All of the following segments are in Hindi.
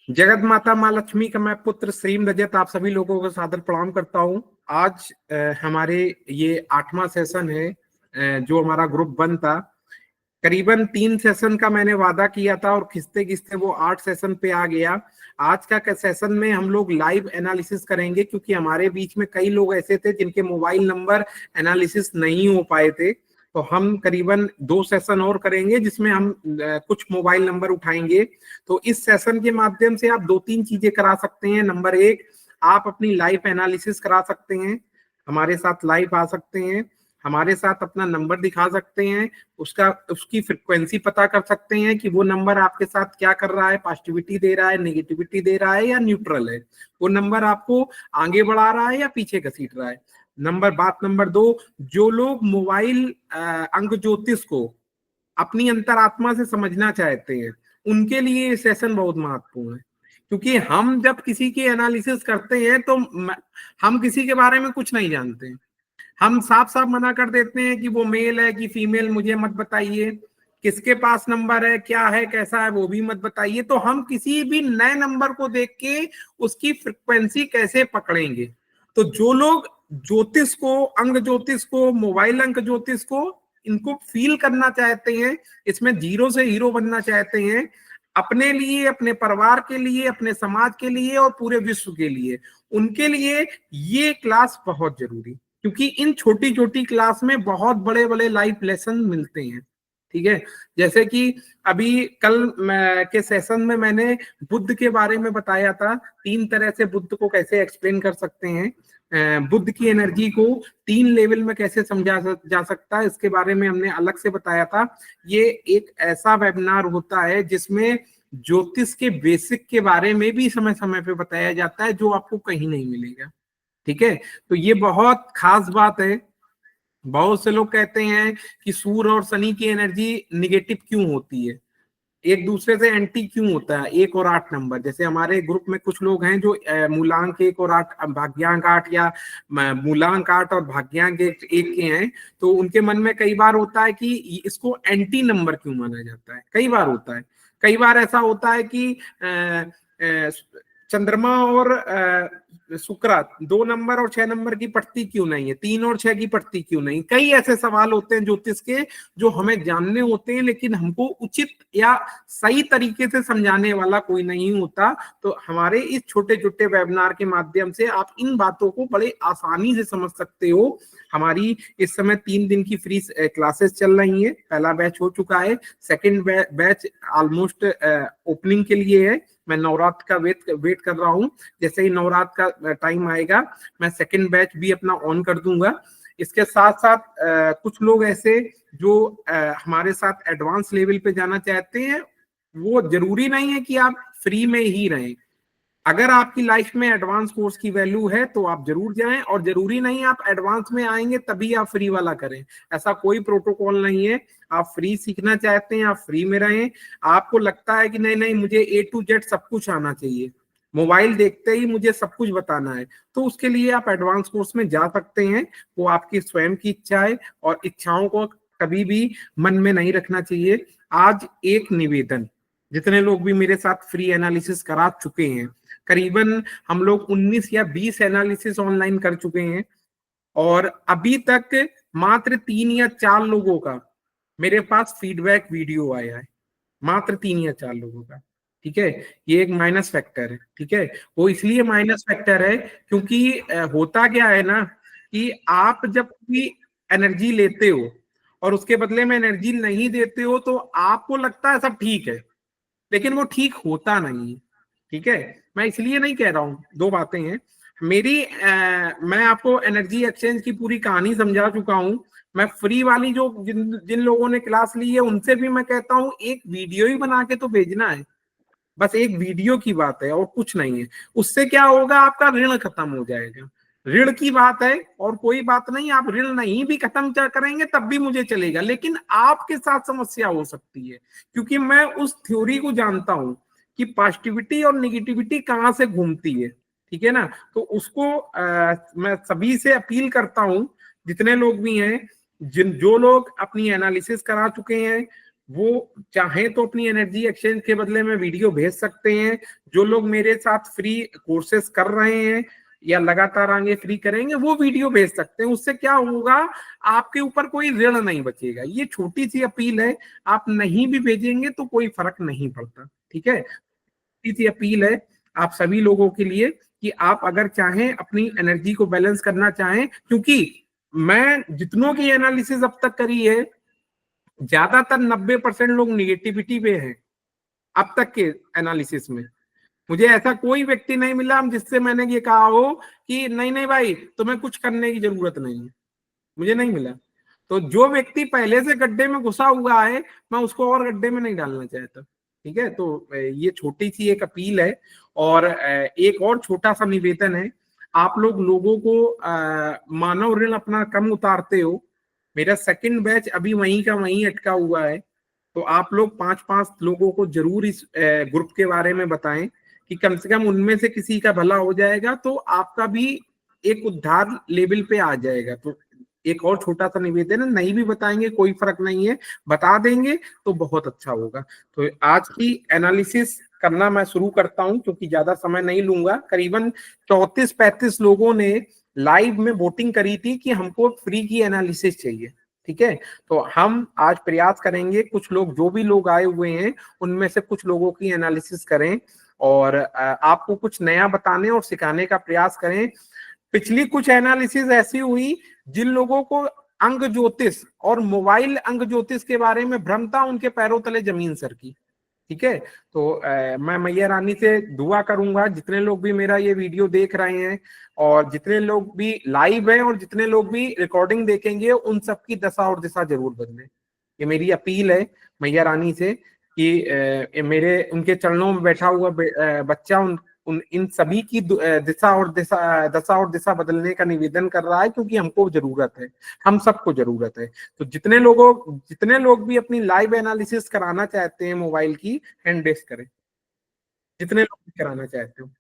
जगत माता माँ लक्ष्मी का मैं पुत्र श्रीम रजत आप सभी लोगों को सादर प्रणाम करता हूँ। आज हमारे ये 8वां सेशन है जो हमारा ग्रुप 1 था। करीबन 3 सेशन का मैंने वादा किया था और खिंचते खिंचते वो 8 सेशन पे आ गया। आज का सेशन में हम लोग लाइव एनालिसिस करेंगे, क्योंकि हमारे बीच में कई लोग ऐसे थे जिनके मोबाइल नंबर एनालिसिस नहीं हो पाए थे। तो हम करीबन 2 सेशन और करेंगे जिसमें हम कुछ मोबाइल नंबर उठाएंगे। तो इस सेशन के माध्यम से आप 2-3 चीजें करा सकते हैं। नंबर 1, आप अपनी लाइव एनालिसिस करा सकते हैं, हमारे साथ लाइव आ सकते हैं, हमारे साथ अपना नंबर दिखा सकते हैं, उसकी फ्रिक्वेंसी पता कर सकते हैं कि वो नंबर आपके साथ क्या कर रहा है, पॉजिटिविटी दे रहा है, नेगेटिविटी दे रहा है या न्यूट्रल है, वो नंबर आपको आगे बढ़ा रहा है या पीछे घसीट रहा है। बात नंबर 2, जो लोग मोबाइल अंक ज्योतिष को अपनी अंतरात्मा से समझना चाहते हैं उनके लिए ये सेशन बहुत महत्वपूर्ण है। क्योंकि हम जब किसी की एनालिसिस करते हैं तो हम किसी के बारे में कुछ नहीं जानते हैं, हम साफ साफ मना कर देते हैं कि वो मेल है कि फीमेल मुझे मत बताइए, किसके पास नंबर है, क्या है, कैसा है, वो भी मत बताइए। तो हम किसी भी नए नंबर को देख के उसकी फ्रिक्वेंसी कैसे पकड़ेंगे। तो जो लोग ज्योतिष को, अंग ज्योतिष को, मोबाइल अंक ज्योतिष को, इनको फील करना चाहते हैं, इसमें जीरो से हीरो बनना चाहते हैं, अपने लिए, अपने परिवार के लिए, अपने समाज के लिए और पूरे विश्व के लिए, उनके लिए ये क्लास बहुत जरूरी, क्योंकि इन छोटी छोटी क्लास में बहुत बड़े बड़े लाइफ लेसन मिलते हैं। ठीक है, जैसे कि अभी कल के सेशन में मैंने बुद्ध के बारे में बताया था, 3 तरह से बुद्ध को कैसे एक्सप्लेन कर सकते हैं, बुद्ध की एनर्जी को 3 लेवल में कैसे समझा जा सकता है, इसके बारे में हमने अलग से बताया था। ये एक ऐसा वेबिनार होता है जिसमें ज्योतिष के बेसिक के बारे में भी समय समय पे बताया जाता है, जो आपको कहीं नहीं मिलेगा। ठीक है, तो ये बहुत खास बात है। बहुत से लोग कहते हैं कि सूर्य और शनि की एनर्जी निगेटिव क्यों होती है, एक दूसरे से एंटी क्यों होता है, 1 और 8 नंबर। जैसे हमारे ग्रुप में कुछ लोग हैं जो मूलांक 1 और 8, भाग्यांक 8 या मूलांक 8 और भाग्यांक 1 के हैं, तो उनके मन में कई बार होता है कि इसको एंटी नंबर क्यों माना जाता है। कई बार होता है, कई बार ऐसा होता है कि चंद्रमा और शुक्र 2 नंबर और 6 नंबर की पट्टी क्यों नहीं है, 3 और 6 की पट्टी क्यों नहीं। कई ऐसे सवाल होते हैं ज्योतिष के जो हमें जानने होते हैं, लेकिन हमको उचित या सही तरीके से समझाने वाला कोई नहीं होता। तो हमारे इस छोटे छोटे वेबिनार के माध्यम से आप इन बातों को बड़े आसानी से समझ सकते हो। हमारी इस समय 3 दिन की फ्री क्लासेस चल रही है। पहला बैच हो चुका है, सेकेंड बैच ऑलमोस्ट ओपनिंग के लिए है। मैं नवरात्र का वेट कर रहा हूँ, जैसे ही नवरात्र का टाइम आएगा मैं सेकेंड बैच भी अपना ऑन कर दूंगा। इसके साथ साथ कुछ लोग ऐसे जो हमारे साथ एडवांस लेवल पे जाना चाहते हैं, वो जरूरी नहीं है कि आप फ्री में ही रहें। अगर आपकी लाइफ में एडवांस कोर्स की वैल्यू है तो आप जरूर जाएं, और जरूरी नहीं आप एडवांस में आएंगे तभी आप फ्री वाला करें, ऐसा कोई प्रोटोकॉल नहीं है। आप फ्री सीखना चाहते हैं, आप फ्री में रहें। आपको लगता है कि नहीं नहीं मुझे A to Z सब कुछ आना चाहिए, मोबाइल देखते ही मुझे सब कुछ बताना है, तो उसके लिए आप एडवांस कोर्स में जा सकते हैं। वो आपकी स्वयं की इच्छा है, और इच्छाओं को कभी भी मन में नहीं रखना चाहिए। आज एक निवेदन, जितने लोग भी मेरे साथ फ्री एनालिसिस करा चुके हैं, करीबन हम लोग 19 या 20 एनालिसिस ऑनलाइन कर चुके हैं, और अभी तक मात्र 3 या 4 लोगों का मेरे पास फीडबैक वीडियो आया है, मात्र 3 या 4 लोगों का। ठीक है, ये एक माइनस फैक्टर है। ठीक है, वो इसलिए माइनस फैक्टर है क्योंकि होता क्या है ना, कि आप जब भी एनर्जी लेते हो और उसके बदले में एनर्जी नहीं देते हो तो आपको लगता है सब ठीक है, लेकिन वो ठीक होता नहीं। ठीक है, मैं इसलिए नहीं कह रहा हूं, 2 बातें हैं मेरी। मैं आपको एनर्जी एक्सचेंज की पूरी कहानी समझा चुका हूं। मैं फ्री वाली जो जिन लोगों ने क्लास ली है उनसे भी मैं कहता हूं, एक वीडियो ही बना के तो भेजना है, बस एक वीडियो की बात है और कुछ नहीं है। उससे क्या होगा, आपका ऋण खत्म हो जाएगा। ऋण की बात है और कोई बात नहीं। आप ऋण नहीं भी खत्म करेंगे तब भी मुझे चलेगा, लेकिन आपके साथ समस्या हो सकती है, क्योंकि मैं उस थ्योरी को जानता हूं कि पॉजिटिविटी और निगेटिविटी कहां से घूमती है। ठीक है ना, तो उसको मैं सभी से अपील करता हूं, जितने लोग भी हैं, जो लोग अपनी एनालिसिस करा चुके हैं, वो चाहे तो अपनी एनर्जी एक्सचेंज के बदले में वीडियो भेज सकते हैं। जो लोग मेरे साथ फ्री कोर्सेज कर रहे हैं या लगातार आगे फ्री करेंगे, वो वीडियो भेज सकते हैं। उससे क्या होगा, आपके ऊपर कोई ऋण नहीं बचेगा। ये छोटी सी अपील है, आप नहीं भी भेजेंगे तो कोई फर्क नहीं पड़ता, ठीक है। छोटी सी अपील है आप सभी लोगों के लिए कि आप अगर चाहें अपनी एनर्जी को बैलेंस करना चाहें, क्योंकि मैं जितनों की एनालिसिस अब तक करी है, ज्यादातर 90% लोग निगेटिविटी पे हैं अब तक के एनालिसिस में। मुझे ऐसा कोई व्यक्ति नहीं मिला जिससे मैंने ये कहा हो कि नहीं नहीं भाई तुम्हें कुछ करने की जरूरत नहीं है, मुझे नहीं मिला। तो जो व्यक्ति पहले से गड्ढे में घुसा हुआ है, मैं उसको और गड्ढे में नहीं डालना चाहता, ठीक है। तो ये छोटी सी एक अपील है। और एक और छोटा सा निवेदन है, आप लोगों को मानव ऋण अपना कम उतारते हो। मेरा सेकंड बैच अभी वहीं का वहीं अटका हुआ है। तो आप लोग 5-5 लोगों को जरूर इस ग्रुप के बारे में बताएं कि कम से कम उनमें से किसी का भला हो जाएगा, तो आपका भी एक उद्धार लेवल पे आ जाएगा। तो एक और छोटा सा निवेदन है, नहीं भी बताएंगे कोई फर्क नहीं है, बता देंगे तो बहुत अच्छा होगा। तो आज की एनालिसिस करना मैं शुरू करता हूं, क्योंकि ज्यादा समय नहीं लूंगा। करीबन 34-35 लोगों ने लाइव में वोटिंग करी थी कि हमको फ्री की एनालिसिस चाहिए, ठीक है। तो हम आज प्रयास करेंगे, कुछ लोग जो भी लोग आए हुए हैं उनमें से कुछ लोगों की एनालिसिस करें और आपको कुछ नया बताने और सिखाने का प्रयास करें। पिछली कुछ एनालिसिस ऐसी हुई जिन लोगों को अंग ज्योतिष और मोबाइल अंग ज्योतिष के बारे में भ्रम था, उनके पैरों तले जमीन सरकी, ठीक है। तो मैं मैया रानी से दुआ करूंगा जितने लोग भी मेरा ये वीडियो देख रहे हैं और जितने लोग भी लाइव हैं और जितने लोग भी रिकॉर्डिंग देखेंगे, उन सबकी दशा और दिशा जरूर बदले। ये मेरी अपील है मैया रानी से कि मेरे उनके चरणों में बैठा हुआ बच्चा इन सभी की दशा और दिशा बदलने का निवेदन कर रहा है, क्योंकि हमको जरूरत है, हम सबको जरूरत है। तो जितने लोग भी अपनी लाइव एनालिसिस कराना चाहते हैं मोबाइल की, हैंड रेस करें, जितने लोग भी कराना चाहते हो।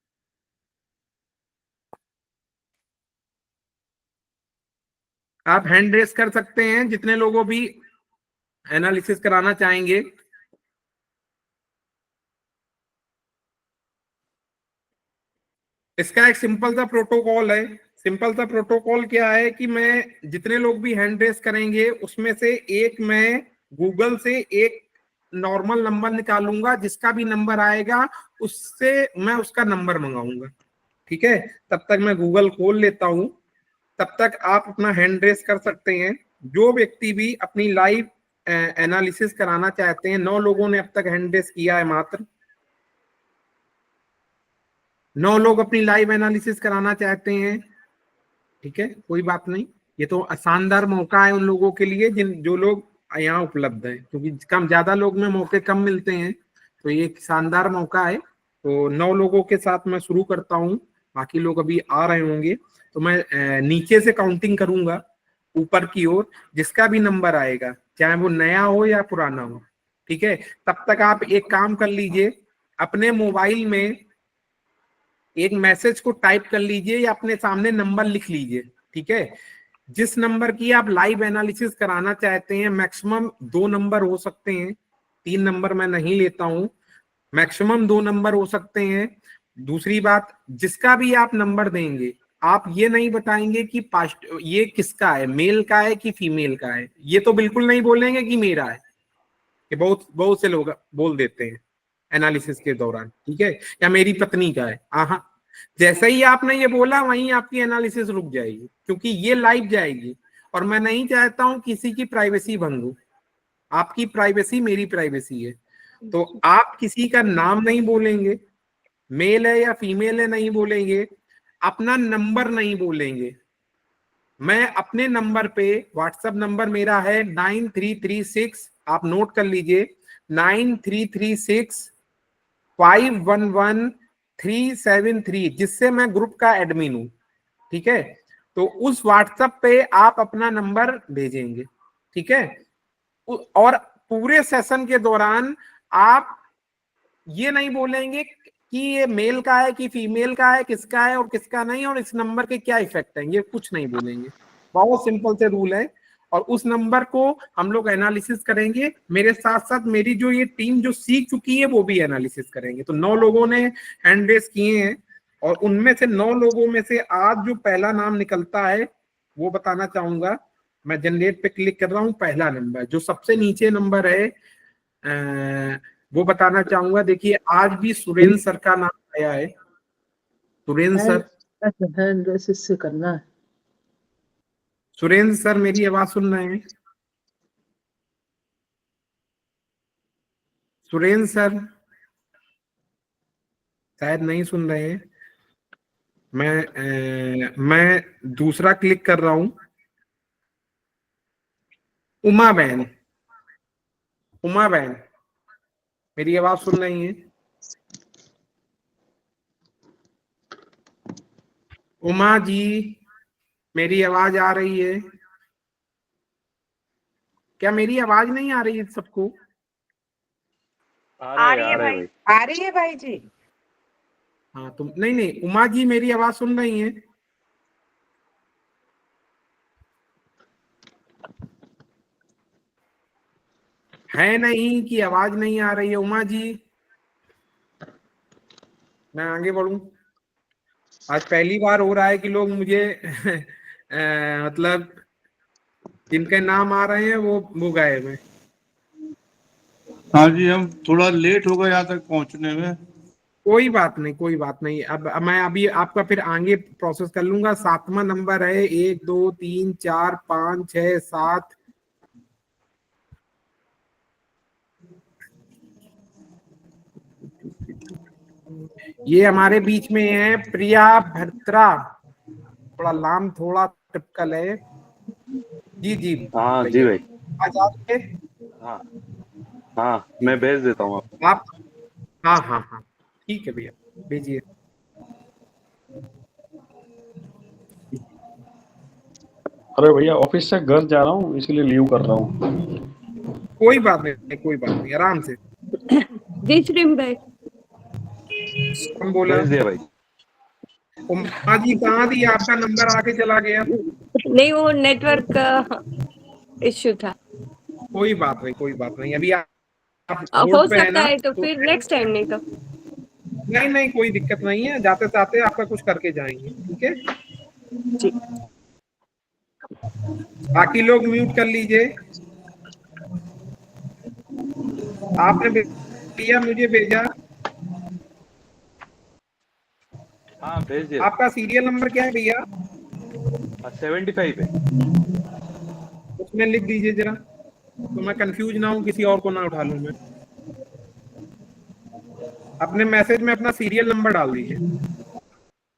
आप हैंड रेस कर सकते हैं जितने लोगों भी एनालिसिस कराना चाहेंगे। इसका एक सिंपल सा प्रोटोकॉल है। सिंपल सा प्रोटोकॉल क्या है कि मैं जितने लोग भी हैंड रेस करेंगे उसमें से एक मैं गूगल से एक नॉर्मल नंबर निकालूंगा, जिसका भी नंबर आएगा उससे मैं उसका नंबर मंगाऊंगा, ठीक है। तब तक मैं गूगल खोल लेता हूं, तब तक आप अपना हैंड रेस कर सकते हैं। जो व्यक्ति भी अपनी लाइव एनालिसिस कराना चाहते हैं, 9 लोगों ने अब तक हैंड रेस किया है, मात्र 9 लोग अपनी लाइव एनालिसिस कराना चाहते हैं, ठीक है। कोई बात नहीं, ये तो शानदार मौका है उन लोगों के लिए जो लोग यहाँ उपलब्ध हैं, क्योंकि ज्यादा लोग में मौके कम मिलते हैं। तो ये एक शानदार मौका है। तो 9 लोगों के साथ मैं शुरू करता हूँ, बाकी लोग अभी आ रहे होंगे। तो मैं नीचे से काउंटिंग करूंगा ऊपर की ओर, जिसका भी नंबर आएगा चाहे वो नया हो या पुराना हो, ठीक है। तब तक आप एक काम कर लीजिए, अपने मोबाइल में एक मैसेज को टाइप कर लीजिए या अपने सामने नंबर लिख लीजिए, ठीक है। जिस नंबर की आप लाइव एनालिसिस कराना चाहते हैं, मैक्सिमम 2 नंबर हो सकते हैं, 3 नंबर मैं नहीं लेता हूं, मैक्सिमम 2 नंबर हो सकते हैं। दूसरी बात, जिसका भी आप नंबर देंगे, आप ये नहीं बताएंगे कि पास्ट ये किसका है, मेल का है कि फीमेल का है। ये तो बिल्कुल नहीं बोलेंगे कि मेरा है, कि बहुत बहुत से लोग बोल देते हैं एनालिसिस के दौरान, ठीक है, या मेरी पत्नी का है। हाँ, जैसे ही आपने ये बोला वहीं आपकी एनालिसिस रुक जाएगी, क्योंकि ये लाइव जाएगी और मैं नहीं चाहता हूं किसी की प्राइवेसी भंग हो। आपकी प्राइवेसी मेरी प्राइवेसी है। तो आप किसी का नाम नहीं बोलेंगे, मेल है या फीमेल है नहीं बोलेंगे, अपना नंबर नहीं बोलेंगे। मैं अपने नंबर पे, व्हाट्सएप नंबर मेरा है 9336, आप नोट कर लीजिए, 9336511373, जिससे मैं ग्रुप का एडमिन हूं, ठीक है। तो उस व्हाट्सएप पे आप अपना नंबर भेजेंगे, ठीक है। और पूरे सेशन के दौरान आप ये नहीं बोलेंगे कि ये मेल का है कि फीमेल का है, किसका है और किसका नहीं, और इस नंबर के क्या इफेक्ट है, ये कुछ नहीं बोलेंगे। बहुत सिंपल से रूल है। और उस नंबर को हम लोग एनालिसिस करेंगे। मेरे साथ साथ मेरी जो ये टीम जो सीख चुकी है वो भी एनालिसिस करेंगे। तो 9 लोगों ने हैंड रेस किए हैं और उनमें से 9 लोगों में से आज जो पहला नाम निकलता है वो बताना चाहूंगा। मैं जनरेट पे क्लिक कर रहा हूँ। पहला नंबर जो सबसे नीचे नंबर है वो बताना चाहूंगा। देखिए आज भी सुरेंद्र सर का नाम आया है। सुरेंद्र सर, हैंड रेस इससे करना है। सुरेंद्र सर मेरी आवाज सुन रहे हैं? सुरेंद्र सर शायद नहीं सुन रहे हैं। मैं दूसरा क्लिक कर रहा हूं। उमा बहन, उमा बहन मेरी आवाज सुन रही है? उमा जी मेरी आवाज आ रही है? क्या मेरी आवाज नहीं आ रही है सबको? आ रही है भाई, आ रही है भाई जी। हाँ तुम नहीं नहीं, उमा जी मेरी आवाज सुन रही हैं? है नहीं कि आवाज नहीं आ रही है? उमा जी मैं आगे बढ़ूं? आज पहली बार हो रहा है कि लोग मुझे मतलब जिनके नाम आ रहे हैं वो गायब है। हाँ जी, हम थोड़ा लेट हो गए यहाँ तक पहुंचने में। कोई बात नहीं, कोई बात नहीं। अब मैं अभी आपका फिर आगे प्रोसेस कर लूंगा। 7वां नंबर है 1 2 3 4 5 6 7। ये हमारे बीच में है प्रिया भद्रा। थोड़ा नाम थोड़ा टिपिकल है। जी जी हाँ जी भाई। आज आपके हाँ हाँ, मैं भेज देता हूँ आपको। आप हाँ हाँ हाँ ठीक है भैया, भेजिए। अरे भैया ऑफिस से घर जा रहा हूँ इसलिए लीव कर रहा हूँ। कोई बात नहीं, कोई बात नहीं, आराम से। जी श्रीम भाई। हम बोला भेज दिया भाई। उमा जी कहाँ थी? आपका नंबर आके चला गया। नहीं वो नेटवर्क का इश्यू था। कोई बात नहीं, कोई बात नहीं। अभी आप हो होल्ड पे है सकता ना? है तो फिर नेक्स्ट टाइम, नहीं तो नहीं नहीं कोई दिक्कत नहीं है। जाते जाते आपका कुछ करके जाएंगे, ठीक है? जी। बाकी लोग म्यूट कर लीजिए। आपने भैया मुझे भेजा। हाँ भेज दिया। आपका सीरियल नंबर क्या है भैया? 75 है। उसमें लिख दीजिए जरा, तो मैं कंफ्यूज ना हूं, किसी और को ना उठा लूं मैं। अपने मैसेज में अपना सीरियल नंबर डाल दीजिए।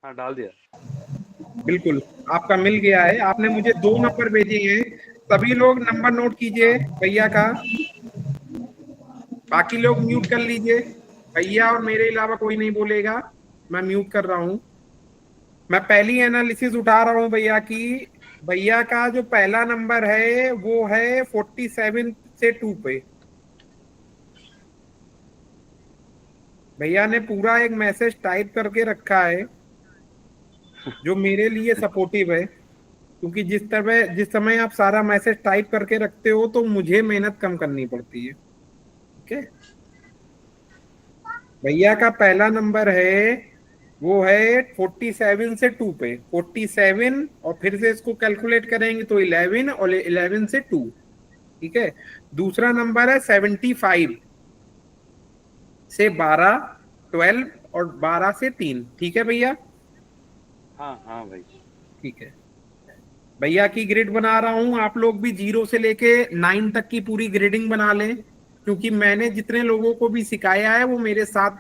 हाँ डाल दिया। बिल्कुल आपका मिल गया है। आपने मुझे 2 नंबर भेजे हैं। सभी लोग नंबर नोट कीजिए भैया का। बाकी लोग म्यूट कर लीजिए। भैया और मेरे अलावा कोई नहीं बोलेगा। मैं म्यूट कर रहा हूं। मैं पहली एनालिसिस उठा रहा हूं भैया की। भैया का जो पहला नंबर है वो है 47 से 2 पे। भैया ने पूरा एक मैसेज टाइप करके रखा है जो मेरे लिए सपोर्टिव है, क्योंकि जिस समय आप सारा मैसेज टाइप करके रखते हो तो मुझे मेहनत कम करनी पड़ती है। ठीक है? भैया का पहला नंबर है वो है 47 से 2 पे। 47 और फिर से इसको कैलकुलेट करेंगे तो 11 और 11 से 2। ठीक है? दूसरा नंबर है 75 से 12, 12 और 12 से 3। ठीक है भैया? हाँ हाँ भाई। ठीक है भैया की ग्रिड बना रहा हूं। आप लोग भी 0 से लेके 9 तक की पूरी ग्रेडिंग बना लें, क्योंकि मैंने जितने लोगों को भी सिखाया है वो मेरे साथ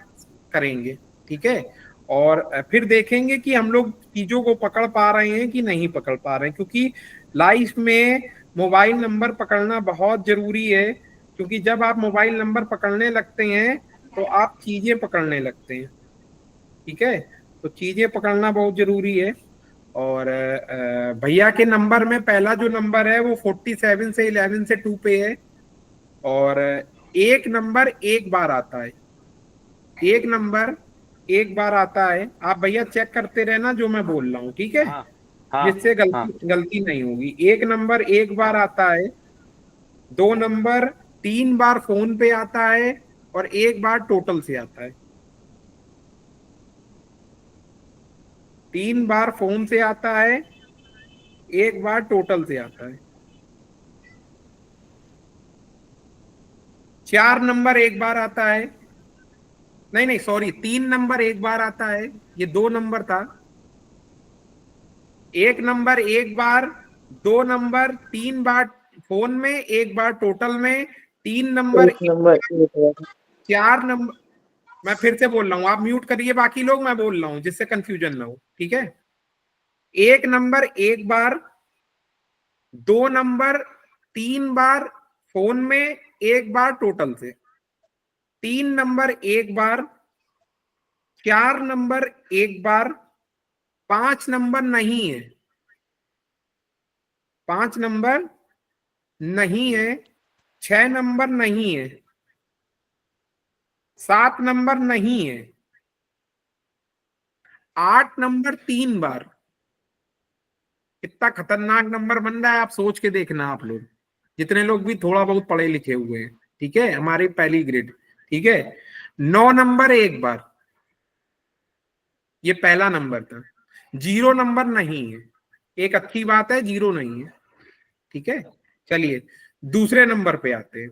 करेंगे। ठीक है? और फिर देखेंगे कि हम लोग चीजों को पकड़ पा रहे हैं कि नहीं पकड़ पा रहे हैं, क्योंकि लाइफ में मोबाइल नंबर पकड़ना बहुत जरूरी है। क्योंकि जब आप मोबाइल नंबर पकड़ने लगते हैं तो आप चीजें पकड़ने लगते हैं। ठीक है? तो चीजें पकड़ना बहुत जरूरी है। और भैया के नंबर में पहला जो नंबर है वो 47 से 11 से 2 पे है। और एक नंबर एक बार आता है। एक नंबर एक बार आता है। आप भैया चेक करते रहना जो मैं बोल रहा हूँ, ठीक है? हाँ हाँ जिससे हाँ गलती नहीं होगी। एक नंबर एक बार आता है, 2 नंबर 3 बार फोन पे आता है, और 1 बार टोटल से आता है। 3 बार फोन से आता है, 1 बार टोटल से आता है। 4 नंबर एक बार आता है, नहीं नहीं सॉरी, 3 नंबर एक बार आता है, ये 2 नंबर था। 1 नंबर एक बार, 2 नंबर 3 बार फोन में, 1 बार टोटल में, 3 नंबर एक नंबर एक बार। 4 नंबर। मैं फिर से बोल रहा हूँ, आप म्यूट करिए बाकी लोग, मैं बोल रहा हूँ जिससे कंफ्यूजन ना हो, ठीक है। 1 नंबर एक बार, 2 नंबर 3 बार फोन में, 1 बार टोटल से, 3 नंबर एक बार, 4 नंबर एक बार, 5 नंबर नहीं है, 5 नंबर नहीं है, 6 नंबर नहीं है, 7 नंबर नहीं है, 8 नंबर 3 बार। कितना खतरनाक नंबर बन रहा है, आप सोच के देखना, आप लोग जितने लोग भी थोड़ा बहुत पढ़े लिखे हुए हैं, ठीक है, हमारी पहली ग्रेड, ठीक है। 9 नंबर एक बार, ये पहला नंबर था। 0 नंबर नहीं है, एक अच्छी बात है, 0 नहीं है, ठीक है। चलिए दूसरे नंबर पे आते हैं,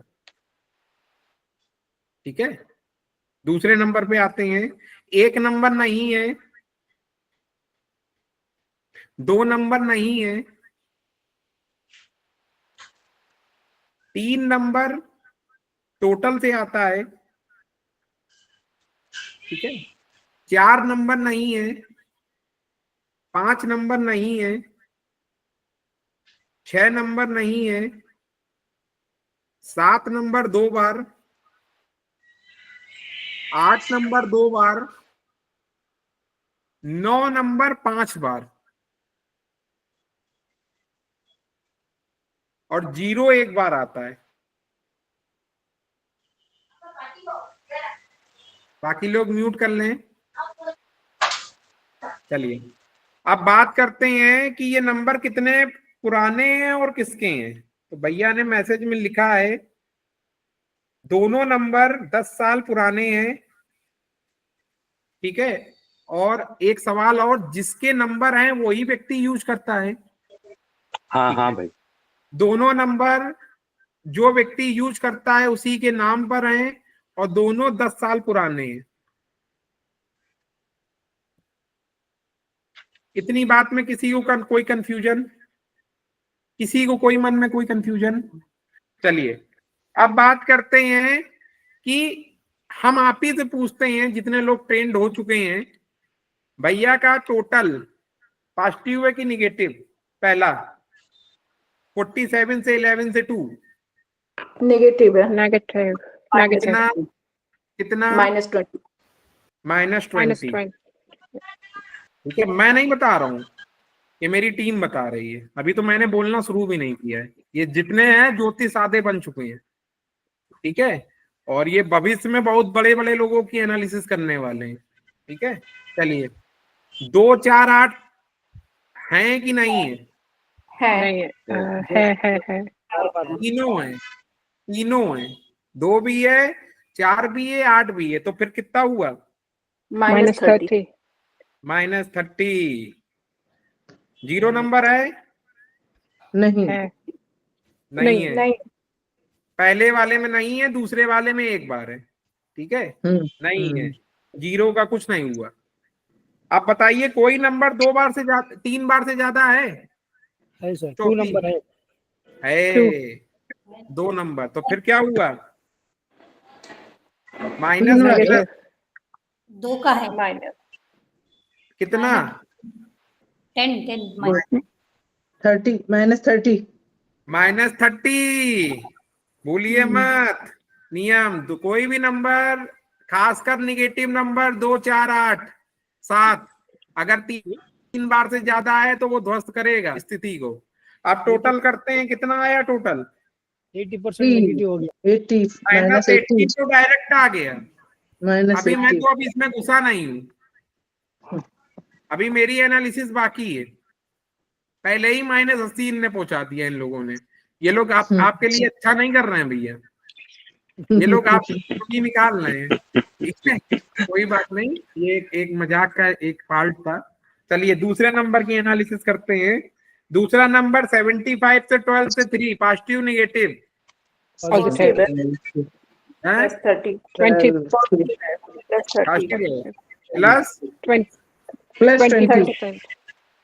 ठीक है। दूसरे नंबर पे आते हैं, 1 नंबर नहीं है, 2 नंबर नहीं है, 3 नंबर टोटल से आता है, ठीक है। 4 नंबर नहीं है, 5 नंबर नहीं है, 6 नंबर नहीं है, 7 नंबर 2 बार, 8 नंबर 2 बार, 9 नंबर 5 बार, और 0 एक बार आता है। बाकी लोग म्यूट कर लें। चलिए अब बात करते हैं कि ये नंबर कितने पुराने हैं और किसके हैं। तो भैया ने मैसेज में लिखा है दोनों नंबर 10 साल पुराने हैं, ठीक है। और एक सवाल और, जिसके नंबर हैं वही व्यक्ति यूज करता है। हाँ ठीक हाँ है। भाई। दोनों नंबर जो व्यक्ति यूज करता है उसी के नाम पर हैं, और दोनों 10 साल पुराने हैं। इतनी बात में किसी को कोई कंफ्यूजन, किसी को कोई मन में कोई कंफ्यूजन? चलिए अब बात करते हैं कि हम आप ही से पूछते हैं, जितने लोग ट्रेंड हो चुके हैं, भैया का टोटल पॉजिटिव है कि निगेटिव? पहला 47 से 11 से 2 नेगेटिव है। नेगेटिव कितना कितना? -20। -20। ठीक है, मैं नहीं बता रहा हूं, ये मेरी टीम बता रही है। अभी तो मैंने बोलना शुरू भी नहीं किया है। ये जितने हैं ज्योतिष आधे बन चुके हैं, ठीक है। और ये भविष्य में बहुत बड़े बड़े लोगों की एनालिसिस करने वाले हैं, ठीक है। चलिए 2 4 8 हैं कि नहीं है? नहीं है तीनों हैं, तीनों हैं। 2 भी है, 4 भी है, 8 भी है। तो फिर कितना हुआ? -30 -30। 0 नंबर है? नहीं। है नहीं है। नहीं पहले वाले में नहीं है, दूसरे वाले में एक बार है, ठीक है। नहीं है, 0 का कुछ नहीं हुआ। आप बताइए कोई नंबर 2 बार से ज्यादा, 3 बार से ज्यादा है? सर 2 चौथी नंबर है। है 2 नंबर। तो फिर क्या हुआ? नेगेटिव दो का है माइनस कितना? 10 30 -30। -30। भूलिए मत नियम। तो कोई भी नंबर, खासकर निगेटिव नंबर 2 4 8 7, अगर 3 बार से ज्यादा है तो वो ध्वस्त करेगा स्थिति को। अब टोटल करते हैं, कितना आया टोटल? 80% नेगेटिव हो गया। 80 -80 -80 तो डायरेक्ट आ गया। अभी मैं -80। तो अभी इसमें घुसा नहीं हूं, अभी मेरी एनालिसिस बाकी है। पहले ही -80 इनने पहुंचा दिया इन लोगों ने। ये लोग आपके लिए अच्छा नहीं कर रहे हैं भैया, ये लोग आपकी छुट्टी निकाल रहे हैं, ठीक है। कोई बात नहीं, ये एक मजाक का एक पार्ट था। चलिए दूसरे नंबर की एनालिसिस करते हैं। दूसरा नंबर 75 से 12 से 3 पॉजिटिव नेगेटिव पॉजिटिव है है, +30 20 पॉजिटिव है, प्लस प्लस 20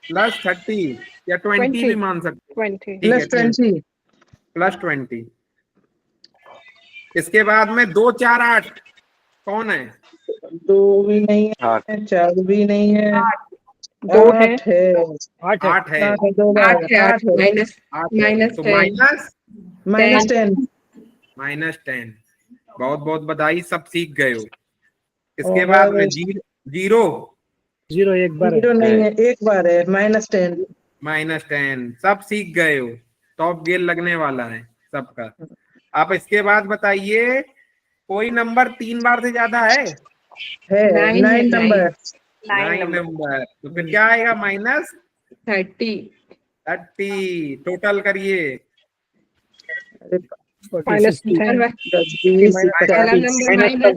+30 या 20 भी मान सकते हैं, 20 ठीक है, प्लस 20 +20। इसके बाद में 2 4 8 कौन है? 2 भी नहीं आठ। है, 4 भी नहीं है, 2 है, 8 है, 8 है 8 है, 8 है, 2 बार 8 है, आठ है। तो -10 -10। बहुत बहुत बधाई, सब सीख गए हो। इसके और बाद में जीरो 0 एक बार है 0 नहीं है, एक बार है, -10 -10, सब सीख गए हो। टॉप गेयर लगने वाला है सबका। आप इसके बाद बताइए, कोई नंबर 3 बार से ज्यादा है? 9 नंबर 9 नंबर, तो फिर क्या आएगा? -30 -30। टोटल करिए। -10 पहला नंबर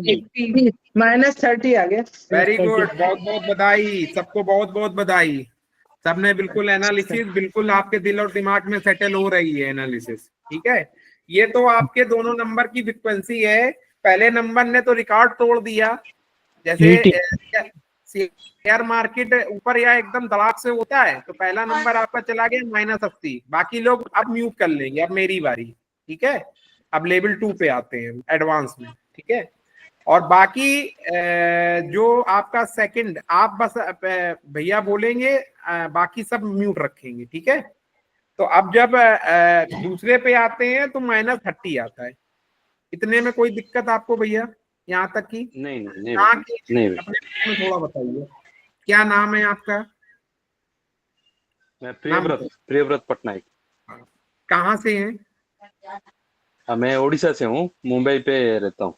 -80 -30 आ गया। वेरी गुड, बहुत बहुत बधाई, सबको बहुत बहुत बधाई। सबने बिल्कुल एनालिसिस, बिल्कुल आपके दिल और दिमाग में सेटल हो रही है एनालिसिस, ठीक है। ये तो आपके दोनों नंबर की फ्रीक्वेंसी है। पहले नंबर ने तो रिकॉर्ड तोड़ दिया, जैसे शेयर मार्केट ऊपर या एकदम दलाक से होता है, तो पहला नंबर आपका चला गया -80। बाकी लोग अब म्यूट कर लेंगे, अब मेरी बारी, ठीक है। अब लेवल 2 पे आते हैं एडवांस में, ठीक है। और बाकी जो आपका सेकंड, आप बस भैया बोलेंगे, बाकी सब म्यूट रखेंगे, ठीक है। तो अब जब दूसरे पे आते हैं तो -30 आता है। इतने में कोई दिक्कत आपको भैया यहाँ तक की? नहीं नहीं यहाँ नहीं, की नहीं अपने बारे में थोड़ा बताइए, क्या नाम है आपका? मैं प्रियव्रत पटनायक। कहाँ से हैं? मैं उड़ीसा से हूँ, मुंबई पे रहता हूँ।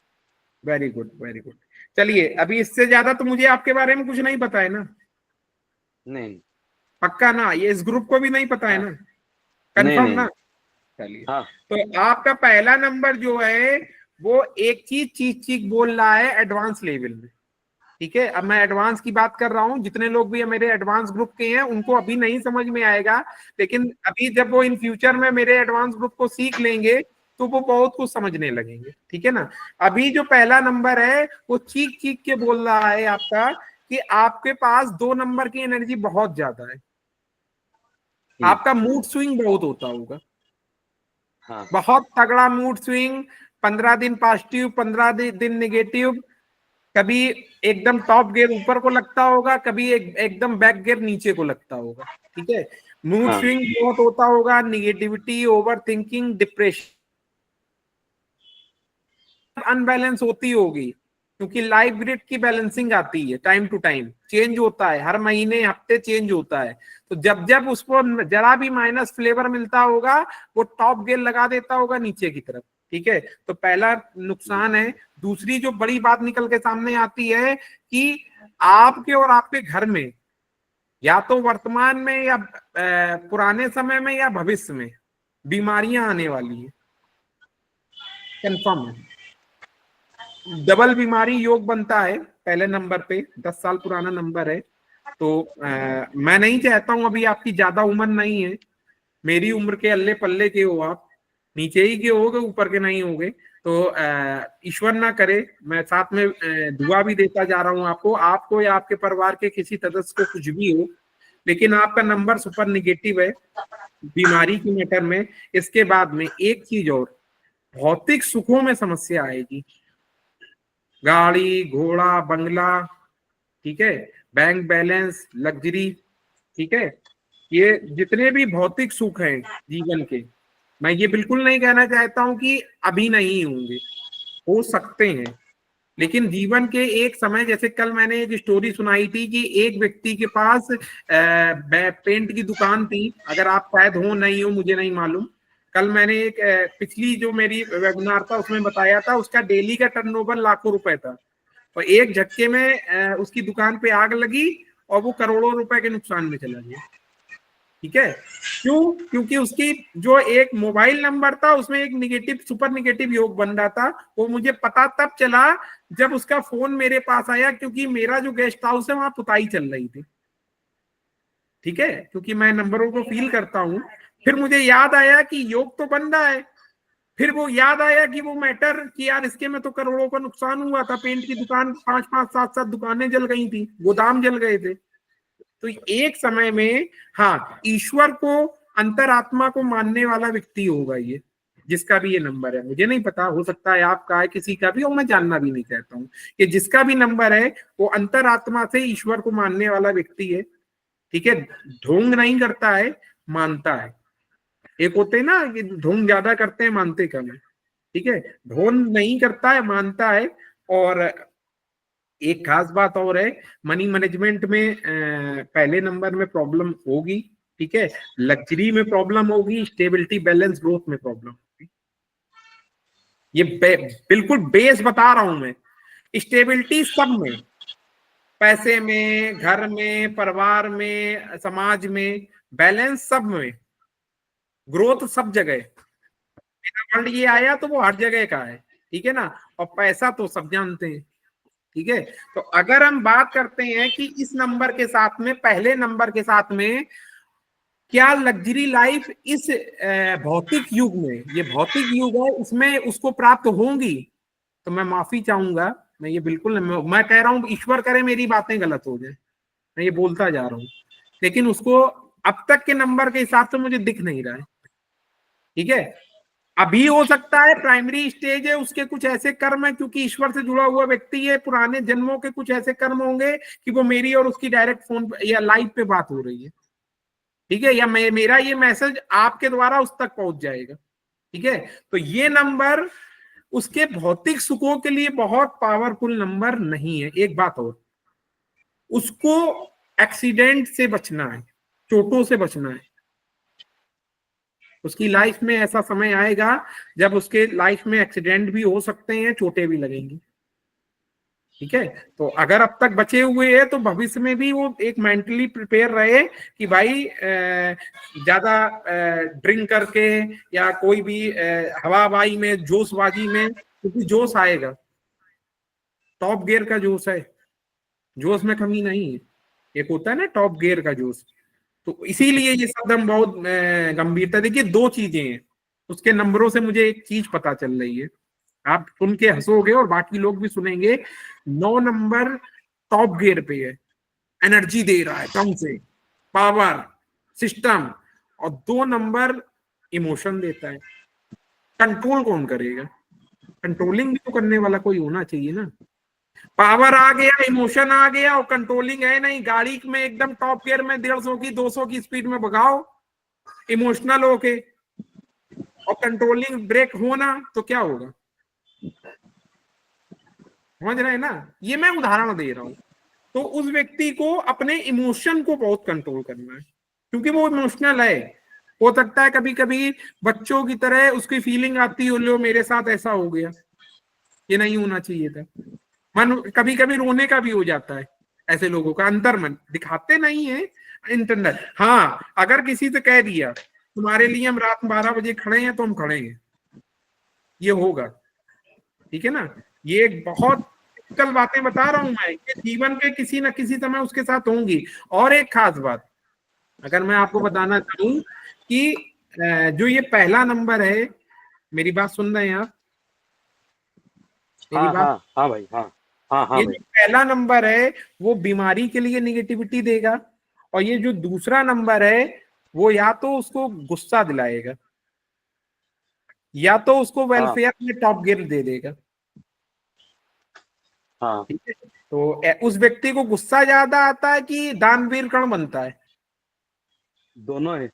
Very good, very good. चलिए, अभी इससे ज्यादा तो मुझे आपके बारे में कुछ नहीं पता है ना? नहीं पक्का ना? ये इस ग्रुप को भी नहीं पता है ना? नहीं कंफर्म नहीं। ना? चलिए, हाँ तो आपका पहला नंबर जो है वो एक चीज बोल रहा है एडवांस लेवल में, ठीक है। अब मैं एडवांस की बात कर रहा हूँ, जितने लोग भी मेरे एडवांस ग्रुप के हैं उनको अभी नहीं समझ में आएगा, लेकिन अभी जब वो इन फ्यूचर में मेरे एडवांस ग्रुप को सीख लेंगे तो वो बहुत कुछ समझने लगेंगे, ठीक है ना। अभी जो पहला नंबर है वो चीख चीख के बोल रहा है आपका कि आपके पास 2 नंबर की एनर्जी बहुत ज्यादा है, आपका मूड स्विंग बहुत होता होगा, हाँ बहुत तगड़ा मूड स्विंग। 15 दिन पॉजिटिव, 15 दिन नेगेटिव, कभी एकदम टॉप गियर ऊपर को लगता होगा, कभी एकदम बैक गियर नीचे को लगता होगा, ठीक है। मूड हाँ। स्विंग बहुत होता होगा, negativity, over thinking, depression, unbalance होती होगी, क्योंकि लाइफ ग्रिड की बैलेंसिंग आती है, टाइम टू टाइम चेंज होता है, हर महीने हफ्ते चेंज होता है। तो जब जब उसको जरा भी माइनस फ्लेवर मिलता होगा वो टॉप गियर लगा देता होगा नीचे की तरफ, ठीक है। तो पहला नुकसान है। दूसरी जो बड़ी बात निकल के सामने आती है कि आपके और आपके घर में या तो वर्तमान में या पुराने समय में या भविष्य में बीमारियां आने वाली है, कंफर्म है। डबल बीमारी योग बनता है पहले नंबर पे, 10 साल पुराना नंबर है। तो मैं नहीं चाहता हूं, अभी आपकी ज्यादा उम्र नहीं है, मेरी उम्र के अल्ले पल्ले के हो आप, नीचे ही के होगे, ऊपर के नहीं होगे। तो ईश्वर ना करे, मैं साथ में दुआ भी देता जा रहा हूं आपको या आपके परिवार के किसी सदस्य को कुछ भी हो, लेकिन आपका नंबर सुपर निगेटिव है बीमारी की मैटर में। इसके बाद में एक चीज और, भौतिक सुखों में समस्या आएगी, गाड़ी घोड़ा बंगला, ठीक है, बैंक बैलेंस, लग्जरी, ठीक है। ये जितने भी भौतिक सुख हैं जीवन के, मैं ये बिल्कुल नहीं कहना चाहता हूं कि अभी नहीं होंगे, हो सकते हैं, लेकिन जीवन के एक समय, जैसे कल मैंने एक स्टोरी सुनाई थी कि एक व्यक्ति के पास पेंट की दुकान थी, अगर आप शायद हो नहीं हो मुझे नहीं मालूम। कल मैंने एक पिछली जो मेरी वेबिनार था उसमें बताया था, उसका डेली का टर्नओवर लाखों रुपए था, और एक झटके में उसकी दुकान पे आग लगी और वो करोड़ों रुपए के नुकसान में चला गया। ठीक है, क्यों? क्योंकि उसकी जो एक मोबाइल नंबर था उसमें एक निगेटिव सुपर निगेटिव योग बन रहा था। वो मुझे पता तब चला जब उसका फोन मेरे पास आया, क्योंकि मेरा जो गेस्ट हाउस है वहां पुताई चल रही थी। ठीक है, क्योंकि मैं नंबरों को फील करता हूं। फिर मुझे याद आया कि योग तो बन रहा है। फिर वो याद आया कि वो मैटर कि यार इसके में तो करोड़ों का नुकसान हुआ था, पेंट की दुकान 5-5 7-7 दुकानें जल गई थी, गोदाम जल गए थे। तो एक समय में हाँ, ईश्वर को, अंतरात्मा को मानने वाला व्यक्ति होगा ये, जिसका भी ये नंबर है। मुझे नहीं पता, हो सकता है आपका है, किसी का भी, और मैं जानना भी नहीं चाहता हूँ। कि जिसका भी नंबर है वो अंतरात्मा से ईश्वर को मानने वाला व्यक्ति है। ठीक है, ढोंग नहीं करता है, मानता है। एक होते हैं ना कि ढोंग ज्यादा करते हैं, मानते कम है। ठीक है, ढोंग नहीं करता है, मानता है। और एक खास बात और है, मनी मैनेजमेंट में पहले नंबर में प्रॉब्लम होगी। ठीक है, लग्जरी में प्रॉब्लम होगी, स्टेबिलिटी बैलेंस ग्रोथ में प्रॉब्लम होगी। ये बिल्कुल बेस बता रहा हूं मैं। स्टेबिलिटी सब में, पैसे में, घर में, परिवार में, समाज में, बैलेंस सब में, ग्रोथ सब जगह। मेरा वर्ल्ड ये आया तो वो हर जगह का है। ठीक है ना, और पैसा तो सब जानते हैं। ठीक है, तो अगर हम बात करते हैं कि इस नंबर के साथ में, पहले नंबर के साथ में, क्या लग्जरी लाइफ इस भौतिक युग में, ये भौतिक युग है, इसमें उसको प्राप्त होंगी, तो मैं माफी चाहूंगा। मैं ये बिल्कुल, मैं कह रहा हूं ईश्वर करे मेरी बातें गलत हो जाए, मैं ये बोलता जा रहा हूं, लेकिन उसको अब तक के नंबर के हिसाब से मुझे दिख नहीं रहा है। ठीक है, अभी हो सकता है प्राइमरी स्टेज है, उसके कुछ ऐसे कर्म है, क्योंकि ईश्वर से जुड़ा हुआ व्यक्ति है, पुराने जन्मों के कुछ ऐसे कर्म होंगे कि वो मेरी और उसकी डायरेक्ट फोन या लाइव पे बात हो रही है। ठीक है, या मेरा ये मैसेज आपके द्वारा उस तक पहुंच जाएगा। ठीक है, तो ये नंबर उसके भौतिक सुखों के लिए बहुत पावरफुल नंबर नहीं है। एक बात और, उसको एक्सीडेंट से बचना है, चोटों से बचना है। उसकी लाइफ में ऐसा समय आएगा जब उसके लाइफ में एक्सीडेंट भी हो सकते हैं, चोटें भी लगेंगी। ठीक है, तो अगर अब तक बचे हुए हैं तो भविष्य में भी वो एक मेंटली प्रिपेयर रहे कि भाई ज्यादा ड्रिंक करके या कोई भी हवाबाजी में, जोशबाजी में, क्योंकि जोश आएगा, टॉप गियर का जोश है, जोश में कमी नहीं है। एक होता है ना टॉप गियर का जोश, तो इसीलिए ये शब्द हम बहुत गंभीरता। देखिए, दो चीजें हैं उसके नंबरों से, मुझे एक चीज पता चल रही है, आप सुन के हंसोगे और बाकी लोग भी सुनेंगे। 9 नंबर टॉप गियर पे है, एनर्जी दे रहा है कम से, पावर, सिस्टम। और 2 नंबर इमोशन देता है। कंट्रोल कौन करेगा? कंट्रोलिंग भी तो करने वाला कोई होना चाहिए ना। पावर आ गया, इमोशन आ गया, और कंट्रोलिंग है नहीं। गाड़ी में एकदम टॉप गियर में 150 की 200 की स्पीड में भगाओ इमोशनल होके, और कंट्रोलिंग ब्रेक होना, तो क्या होगा? समझ रहे हैं ना? ये मैं उदाहरण दे रहा हूं। तो उस व्यक्ति को अपने इमोशन को बहुत कंट्रोल करना है, क्योंकि वो इमोशनल है। हो सकता है कभी कभी बच्चों की तरह उसकी फीलिंग आती हो, लो मेरे साथ ऐसा हो गया, ये नहीं होना चाहिए था। मन कभी कभी रोने का भी हो जाता है ऐसे लोगों का, अंतर मन दिखाते नहीं है, इंटरनल। हाँ, अगर किसी से कह दिया तुम्हारे लिए हम रात 12 बजे खड़े हैं, तो हम खड़े हैं, ये होगा। ठीक है ना, ये एक बहुत टिपिकल बातें बता रहा हूं मैं, कि जीवन के किसी न किसी समय उसके साथ होंगी। और एक खास बात अगर मैं आपको बताना चाहूं कि जो ये पहला नंबर है, मेरी बात सुन रहे हैं आप? मेरी बात? हाँ भाई, हाँ ये भाई। जो पहला नंबर है वो बीमारी के लिए निगेटिविटी देगा, और ये जो दूसरा नंबर है वो या तो उसको गुस्सा दिलाएगा, या तो उसको वेलफेयर में टॉप गियर दे देगा। हाँ, ठीक है, तो उस व्यक्ति को गुस्सा ज्यादा आता है कि दानवीर कण बनता है? दोनों है।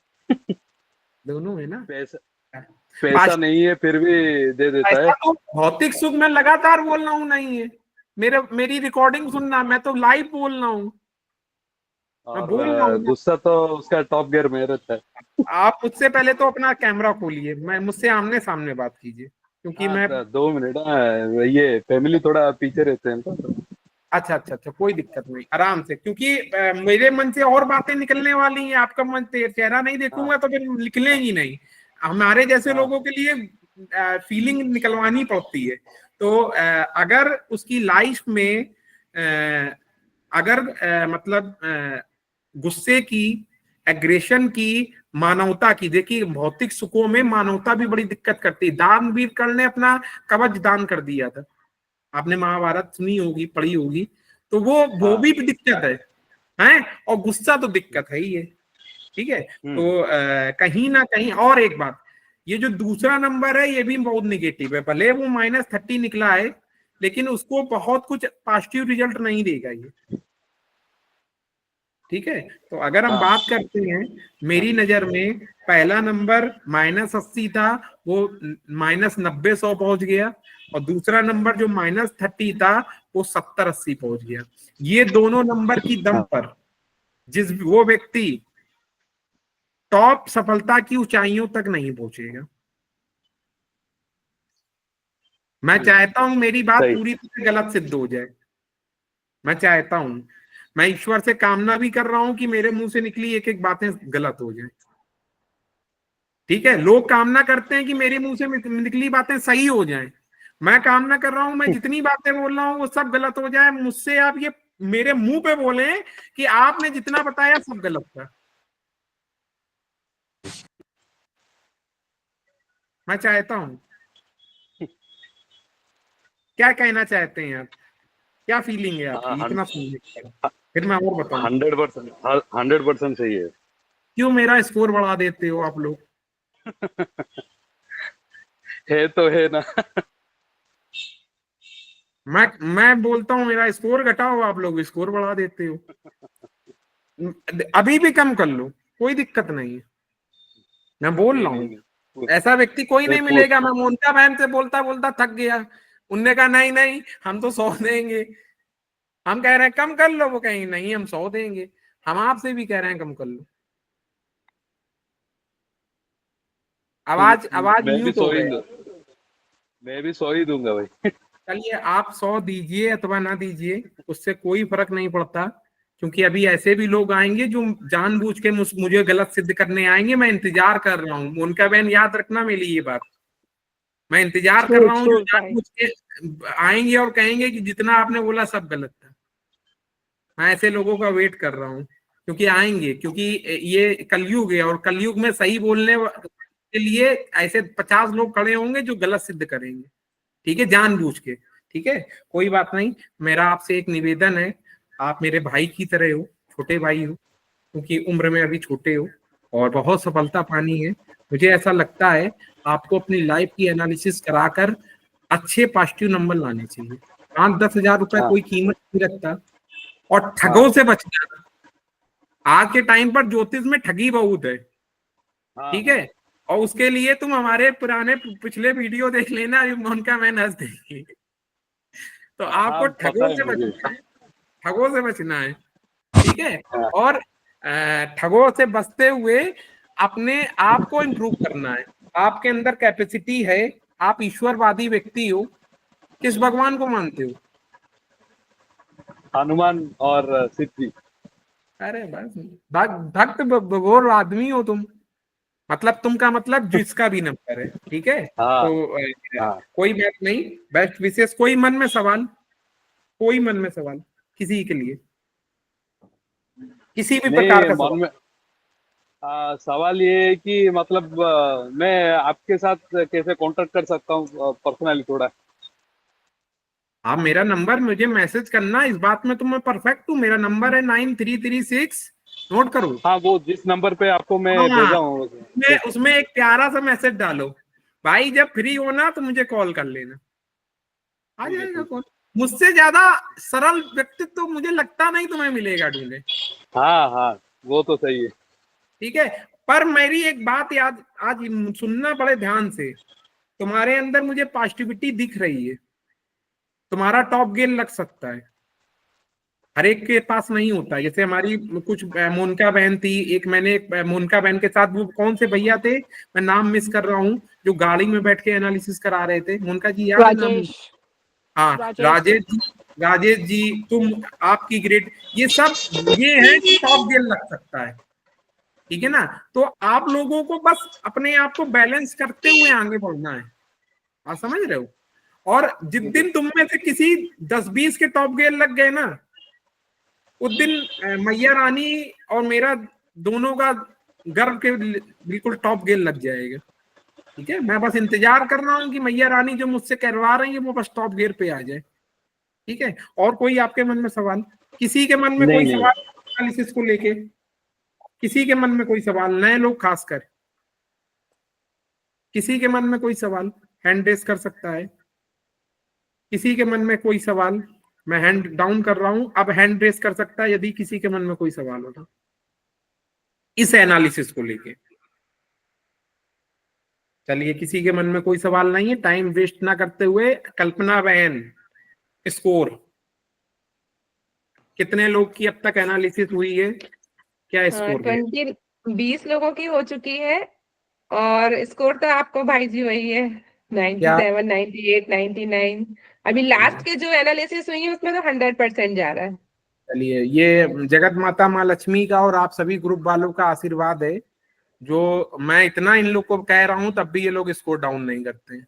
दोनों है ना। पैसा नहीं है फिर भी दे देता है। ऐसा तो भौतिक सुख में लगातार बोल रहा हूँ नहीं है, मेरी रिकॉर्डिंग सुनना, मैं तो लाइव बोल रहा हूँ, मैं बोल रहा हूँ। गुस्सा तो उसका टॉप गियर में रहता है। आप मुझसे पहले तो अपना कैमरा खोलिए, मैं मुझसे आमने सामने बात कीजिए, क्योंकि मैं 2 मिनट। ये फैमिली थोड़ा पीछे रहते हैं तो। अच्छा अच्छा अच्छा, कोई दिक्कत नहीं, आराम से, क्योंकि मेरे मन से और बातें निकलने वाली हैं, आपका मन चेहरा नहीं देखूंगा तो फिर निकलेंगी नहीं। हमारे जैसे लोगों के लिए फीलिंग निकलवानी पड़ती है। तो अगर उसकी लाइफ में अगर मतलब गुस्से की, एग्रेशन की, मानवता की, देखिए भौतिक सुखों में मानवता भी बड़ी दिक्कत करती है। दानवीर कर्ण ने अपना कवच दान कर दिया था, आपने महाभारत सुनी होगी, पढ़ी होगी, तो वो भी दिक्कत है, और गुस्सा तो दिक्कत है ही है। ठीक है, तो कहीं ना कहीं, और एक बात, ये जो दूसरा नंबर है ये भी बहुत निगेटिव है, भले वो -30 निकला है, लेकिन उसको बहुत कुछ पॉजिटिव रिजल्ट नहीं देगा ये। ठीक है, तो अगर हम बात करते हैं, मेरी नजर में पहला नंबर -80 था, वो -90-100 पहुंच गया, और दूसरा नंबर जो -30 था वो 70-80 पहुंच गया। ये दोनों नंबर की दम पर वो व्यक्ति टॉप सफलता की ऊंचाइयों तक नहीं पहुंचेगा। मैं चाहता हूं मेरी बात पूरी तरह गलत सिद्ध हो जाए, मैं चाहता हूं, मैं ईश्वर से कामना भी कर रहा हूं कि मेरे मुंह से निकली एक एक बातें गलत हो जाए। ठीक है, लोग कामना करते हैं कि मेरे मुंह से निकली बातें सही हो जाएं, मैं कामना कर रहा हूं मैं जितनी बातें बोल रहा हूं वो सब गलत हो जाए। मुझसे आप ये मेरे मुंह पे बोले कि आपने जितना बताया सब गलत था, मैं चाहता हूं। क्या कहना चाहते हैं आप, क्या फीलिंग है आपकी इतना सुनने के बाद? फिर मैं और बताऊं। 100% सही है। क्यों मेरा स्कोर बढ़ा देते हो आप लोग? है तो है ना। मैं बोलता हूँ मेरा स्कोर घटाओ, आप लोग स्कोर बढ़ा देते हो। अभी भी कम कर लो, कोई दिक्कत नहीं है, मैं बोल रहा हूँ। ऐसा व्यक्ति कोई नहीं मिलेगा। मैं मोनिका बहन से बोलता बोलता थक गया, उनने कहा नहीं नहीं हम तो 100 देंगे, हम कह रहे हैं कम कर लो, वो कहेंगे नहीं हम 100 देंगे। हम आपसे भी कह रहे हैं कम कर लो। आवाज म्यूट हो गया। मैं भी 100 ही दूंगा भाई। चलिए आप 100 दीजिए अथवा ना दीजिए, उससे कोई फर्क नहीं पड़ता, क्योंकि अभी ऐसे भी लोग आएंगे जो जानबूझ के मुझे गलत सिद्ध करने आएंगे। मैं इंतजार कर रहा हूँ, उनका बहन याद रखना मेरी ये बात, मैं इंतजार कर रहा हूँ जो जानबूझ के आएंगे और कहेंगे कि जितना आपने बोला सब गलत था। मैं ऐसे लोगों का वेट कर रहा हूँ, क्योंकि आएंगे, क्योंकि ये कलयुग है, और कलयुग में सही बोलने के लिए ऐसे 50 लोग खड़े होंगे जो गलत सिद्ध करेंगे। ठीक है, जानबूझ के। ठीक है, कोई बात नहीं, मेरा आपसे एक निवेदन है, आप मेरे भाई की तरह हो, छोटे भाई हो, क्योंकि उम्र में अभी छोटे हो और बहुत सफलता पानी है। मुझे ऐसा लगता है आपको अपनी लाइफ की एनालिसिस कराकर अच्छे पॉजिटिव नंबर लाने चाहिए। 5-10 हजार रुपए कोई कीमत नहीं रखता, और ठगों से बचना। आज के टाइम पर ज्योतिष में ठगी बहुत है। ठीक है, और उसके लिए तुम हमारे पुराने पिछले वीडियो देख लेना, उनका मैं हंस देंगे। तो आपको ठगों से बचना है, ठगों से बचना है। ठीक है, और ठगों से बचते हुए अपने आप को इम्प्रूव करना है। आपके अंदर कैपेसिटी है, आप ईश्वरवादी व्यक्ति हो। किस भगवान को मानते हो? हनुमान और सिद्धि। अरे बस भक्त भगोर आदमी हो तुम, मतलब तुम का मतलब जिसका भी नंबर है। ठीक है, तो कोई बात नहीं, बेस्ट विशेष। कोई मन में सवाल, कोई मन में सवाल किसी के लिए, किसी भी प्रकार का सवाल? सवाल ये है कि मतलब मैं आपके साथ कैसे कांटेक्ट कर सकता हूँ पर्सनली थोड़ा? आप मेरा नंबर मुझे मैसेज करना, इस बात में तो मैं परफेक्ट हूँ। मेरा नंबर है 9336, नोट करो। हाँ, वो जिस नंबर पे आपको मैं भेजा हूँ उसमें एक प्यारा सा मैसेज डालो, भाई जब फ्री हो ना तो मुझे कॉल कर लेना, आ जाएगा कॉल। मुझसे ज्यादा सरल व्यक्तित्व तो मुझे लगता नहीं तुम्हें मिलेगा ढूंढे। हाँ, वो तो सही है। ठीक है, पर मेरी एक बात याद आज सुनना बड़े ध्यान से, तुम्हारे अंदर मुझे पॉजिटिविटी दिख रही है, तुम्हारा टॉप गेन लग सकता है, हर एक के पास नहीं होता। जैसे हमारी कुछ मोनिका बहन थी, एक मैंने मोनिका बहन के साथ, वो कौन से भैया थे, मैं नाम मिस कर रहा हूँ, जो गाड़ी में बैठ के एनालिसिस करा रहे थे, मोनिका जी याद है नाम? हाँ, राजेश जी। राजेश जी, तुम, आपकी ग्रेड, ये सब ये है कि टॉप गेयर लग सकता है, ठीक है ना। तो आप लोगों को बस अपने आप को बैलेंस करते हुए आगे बढ़ना है, आप समझ रहे हो। और जिस दिन तुम में से किसी 10-20 के टॉप गेयर लग गए ना, उस दिन मैया रानी और मेरा दोनों का गर्व के बिल्कुल टॉप गेयर लग जाएगा, ठीक है। मैं बस इंतजार कर रहा हूँ कि मैया रानी जो मुझसे करवा रही है वो बस टॉप गियर पे आ जाए, ठीक है। और कोई आपके मन में सवाल, किसी के मन में नहीं कोई नहीं, सवाल एनालिसिस को लेके, किसी के मन में कोई सवाल, नए लोग खासकर, किसी के मन में कोई सवाल, हैंड रेस कर सकता है। किसी के मन में कोई सवाल, मैं हैंड डाउन कर रहा हूं, अब हैंड रेस कर सकता है यदि किसी के मन में कोई सवाल होता इस एनालिसिस को लेके। चलिए, किसी के मन में कोई सवाल नहीं है, टाइम वेस्ट ना करते हुए कल्पना बहन, स्कोर कितने लोग की अब तक एनालिसिस हुई है, क्या स्कोर है? 20 लोगों की हो चुकी है और स्कोर तो आपको भाई जी वही है, 97, 98, 99। अभी लास्ट के जो एनालिसिस हुई है उसमें तो 100% जा रहा है। चलिए, ये जगत माता माँ लक्ष्मी का और आप सभी ग्रुप वालों का आशीर्वाद है, जो मैं इतना इन लोग को कह रहा हूं तब भी ये लोग स्कोर डाउन नहीं करते हैं।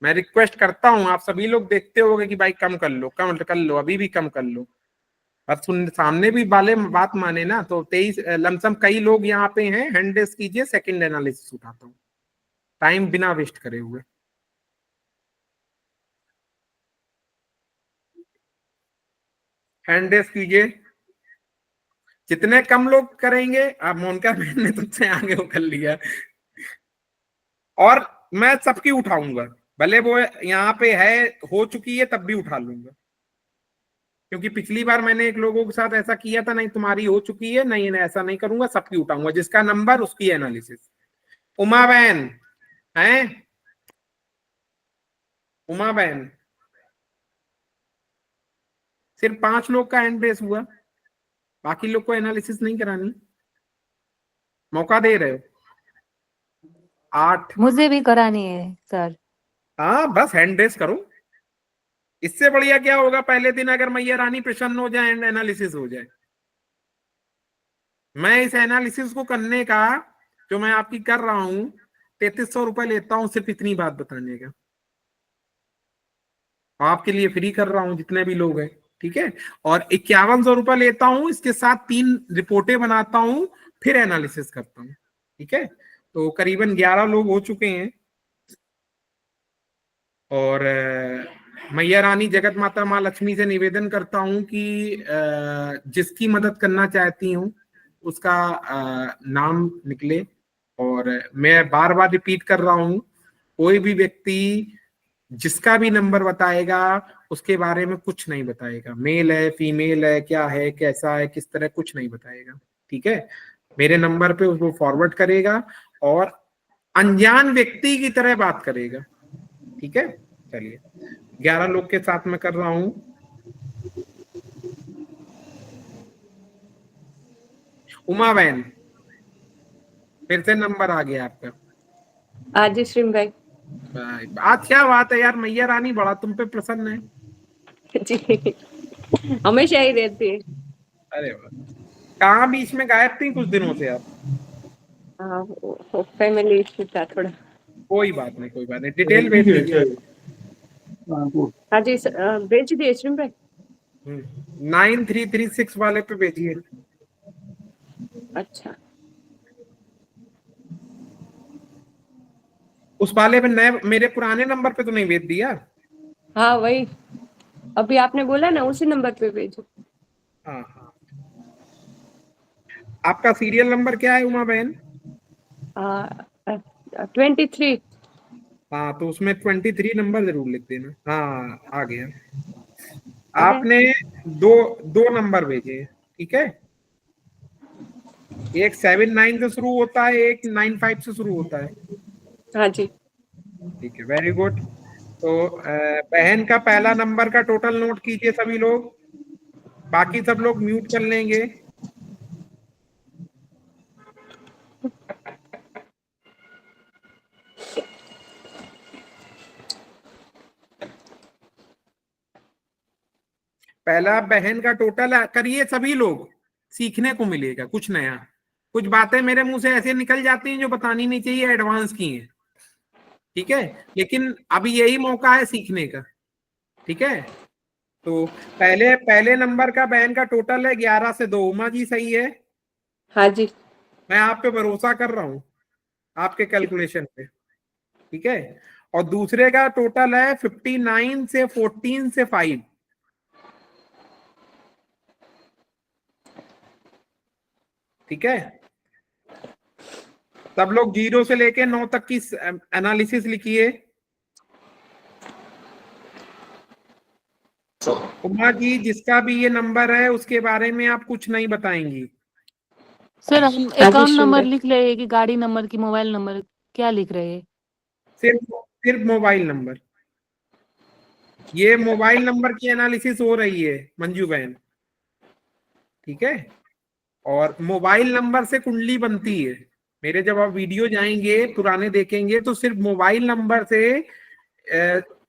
मैं रिक्वेस्ट करता हूं, आप सभी लोग देखते होंगे कि भाई कम कर लो, कम कर लो, अभी भी कम कर लो, और सुन सामने भी वाले बात माने ना। तो 23 लमसम कई लोग यहाँ पे हैं, हैंड रेस कीजिए, सेकंड एनालिसिस उठाता हूँ, टाइम बिना वेस्ट करे हुए। हैंड रेस कीजिए, जितने कम लोग करेंगे, अब मोनिका बहन ने तुमसे आगे वो कर लिया, और मैं सबकी उठाऊंगा, भले वो यहाँ पे है, हो चुकी है तब भी उठा लूंगा, क्योंकि पिछली बार मैंने एक लोगों के साथ ऐसा किया था, नहीं तुम्हारी हो चुकी है, नहीं नहीं ऐसा नहीं करूंगा, सबकी उठाऊंगा, जिसका नंबर उसकी एनालिसिस। उमा बहन है, उमा बहन, सिर्फ 5 लोग का हैंड रेस हुआ, बाकी लोग को एनालिसिस नहीं करानी, मौका दे रहे हो। 8, मुझे भी करानी है सर। हाँ बस हैंड रेस करो, इससे बढ़िया क्या होगा, पहले दिन अगर मैया रानी प्रसन्न हो जाए एंड एनालिसिस हो जाए। मैं इस एनालिसिस को करने का, जो मैं आपकी कर रहा हूं, 3300 रुपए लेता हूं, सिर्फ इतनी बात बताने का, आपके लिए फ्री कर रहा हूं जितने भी लोग हैं, ठीक है। और 5100 रुपए लेता हूं, इसके साथ 3 रिपोर्टें बनाता हूं, फिर एनालिसिस करता हूं, ठीक है। तो करीबन 11 लोग हो चुके हैं, और मैया रानी जगत माता माँ लक्ष्मी से निवेदन करता हूं कि जिसकी मदद करना चाहती हूँ उसका नाम निकले। और मैं बार बार रिपीट कर रहा हूं, कोई भी व्यक्ति जिसका भी नंबर बताएगा उसके बारे में कुछ नहीं बताएगा, मेल है, फीमेल है, क्या है, कैसा है, किस तरह, कुछ नहीं बताएगा, ठीक है। मेरे नंबर पे उसको फॉरवर्ड करेगा और अनजान व्यक्ति की तरह बात करेगा, ठीक है। चलिए, 11 लोग के साथ मैं कर रहा हूं। उमा बहन, फिर से नंबर आ गया आपका। हाँ जी श्रीम भाई। आज क्या बात है यार, मैया रानी बड़ा तुम पे प्रसन्न है। जी, हमेशा ही रहती है। अरे वाह, कहाँ बीच में गायब थी कुछ दिनों से आप? फैमिली इश्यू था थोड़ा। कोई बात नहीं, कोई बात नहीं, डिटेल भेज दीजिए। हाँ जी भेज दिए श्रीम भाई। 9336 वाले पे भेजिए। अच्छा, उस वाले पे नए, मेरे पुराने नंबर पे तो नहीं भेज दिया? हाँ वही अभी आपने बोला ना, उसी नंबर पे भेजो। हाँ हाँ, आपका सीरियल नंबर क्या है उमा बहन? 23। हाँ, तो उसमें 23 नंबर जरूर लिख देना। हाँ आ गया। आपने दो दो नंबर भेजे, ठीक है। एक 79 से शुरू होता है, एक 95 से शुरू होता है। हाँ जी, ठीक है, वेरी गुड। तो बहन का पहला नंबर का टोटल नोट कीजिए सभी लोग, बाकी सब लोग म्यूट कर लेंगे। पहला बहन का टोटल करिए सभी लोग, सीखने को मिलेगा कुछ नया। कुछ बातें मेरे मुंह से ऐसे निकल जाती हैं जो बतानी नहीं चाहिए, एडवांस की हैं, ठीक है, लेकिन अभी यही मौका है सीखने का, ठीक है। तो पहले पहले नंबर का बहन का टोटल है 11 से 2। उमा जी सही है? हाँ जी। मैं आप पे भरोसा कर रहा हूँ, आपके कैलकुलेशन पे, ठीक है। और दूसरे का टोटल है 59 से 14 से 5, ठीक है। सब लोग 0 से लेके 9 तक की एनालिसिस लिखिए। उमा जी, जिसका भी ये नंबर है उसके बारे में आप कुछ नहीं बताएंगी। सर हम अकाउंट नंबर लिख रहे हैं कि गाड़ी नंबर की मोबाइल नंबर क्या लिख रहे हैं? सिर्फ मोबाइल नंबर। ये मोबाइल नंबर की एनालिसिस हो रही है मंजू बहन, ठीक है। और मोबाइल नंबर से कुंडली बनती है। मेरे जब आप वीडियो जाएंगे पुराने देखेंगे तो सिर्फ मोबाइल नंबर से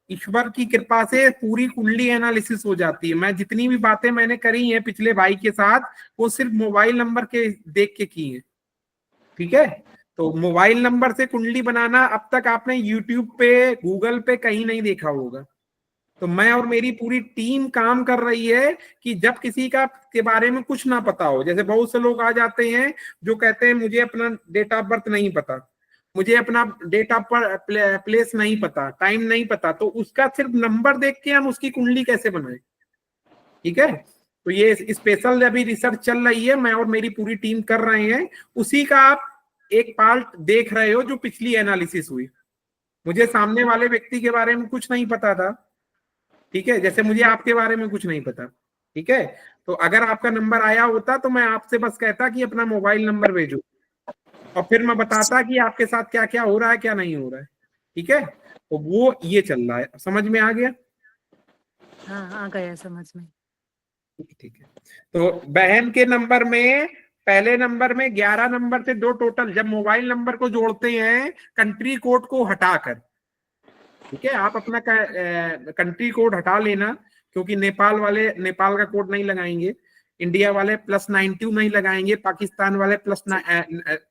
ईश्वर की कृपा से पूरी कुंडली एनालिसिस हो जाती है। मैं जितनी भी बातें मैंने करी हैं पिछले भाई के साथ, वो सिर्फ मोबाइल नंबर के देख के की हैं, ठीक है। तो मोबाइल नंबर से कुंडली बनाना अब तक आपने यूट्यूब पे, गूगल पे कहीं नहीं देखा होगा। तो मैं और मेरी पूरी टीम काम कर रही है कि जब किसी का के बारे में कुछ ना पता हो, जैसे बहुत से लोग आ जाते हैं जो कहते हैं मुझे अपना डेट ऑफ बर्थ नहीं पता, मुझे अपना डेट ऑफ प्लेस नहीं पता, टाइम नहीं पता, तो उसका सिर्फ नंबर देख के हम उसकी कुंडली कैसे बनाए, ठीक है। तो ये स्पेशल अभी रिसर्च चल रही है, मैं और मेरी पूरी टीम कर रहे हैं। उसी का आप एक पार्ट देख रहे हो जो पिछली एनालिसिस हुई। मुझे सामने वाले व्यक्ति के बारे में कुछ नहीं पता था, ठीक है, जैसे मुझे आपके बारे में कुछ नहीं पता, ठीक है। तो अगर आपका नंबर आया होता तो मैं आपसे बस कहता कि अपना मोबाइल नंबर भेजो, और फिर मैं बताता कि आपके साथ क्या क्या हो रहा है, क्या नहीं हो रहा है, ठीक है। तो वो ये चल रहा है, समझ में आ गया? हाँ आ गया समझ में। ठीक है। तो बहन के नंबर में, पहले नंबर में 11 नंबर से 2 टोटल, जब मोबाइल नंबर को जोड़ते हैं कंट्री कोड को हटाकर, ठीक है, आप अपना कंट्री कोड हटा लेना, क्योंकि नेपाल वाले नेपाल का कोड नहीं लगाएंगे, इंडिया वाले +92 नहीं लगाएंगे, पाकिस्तान वाले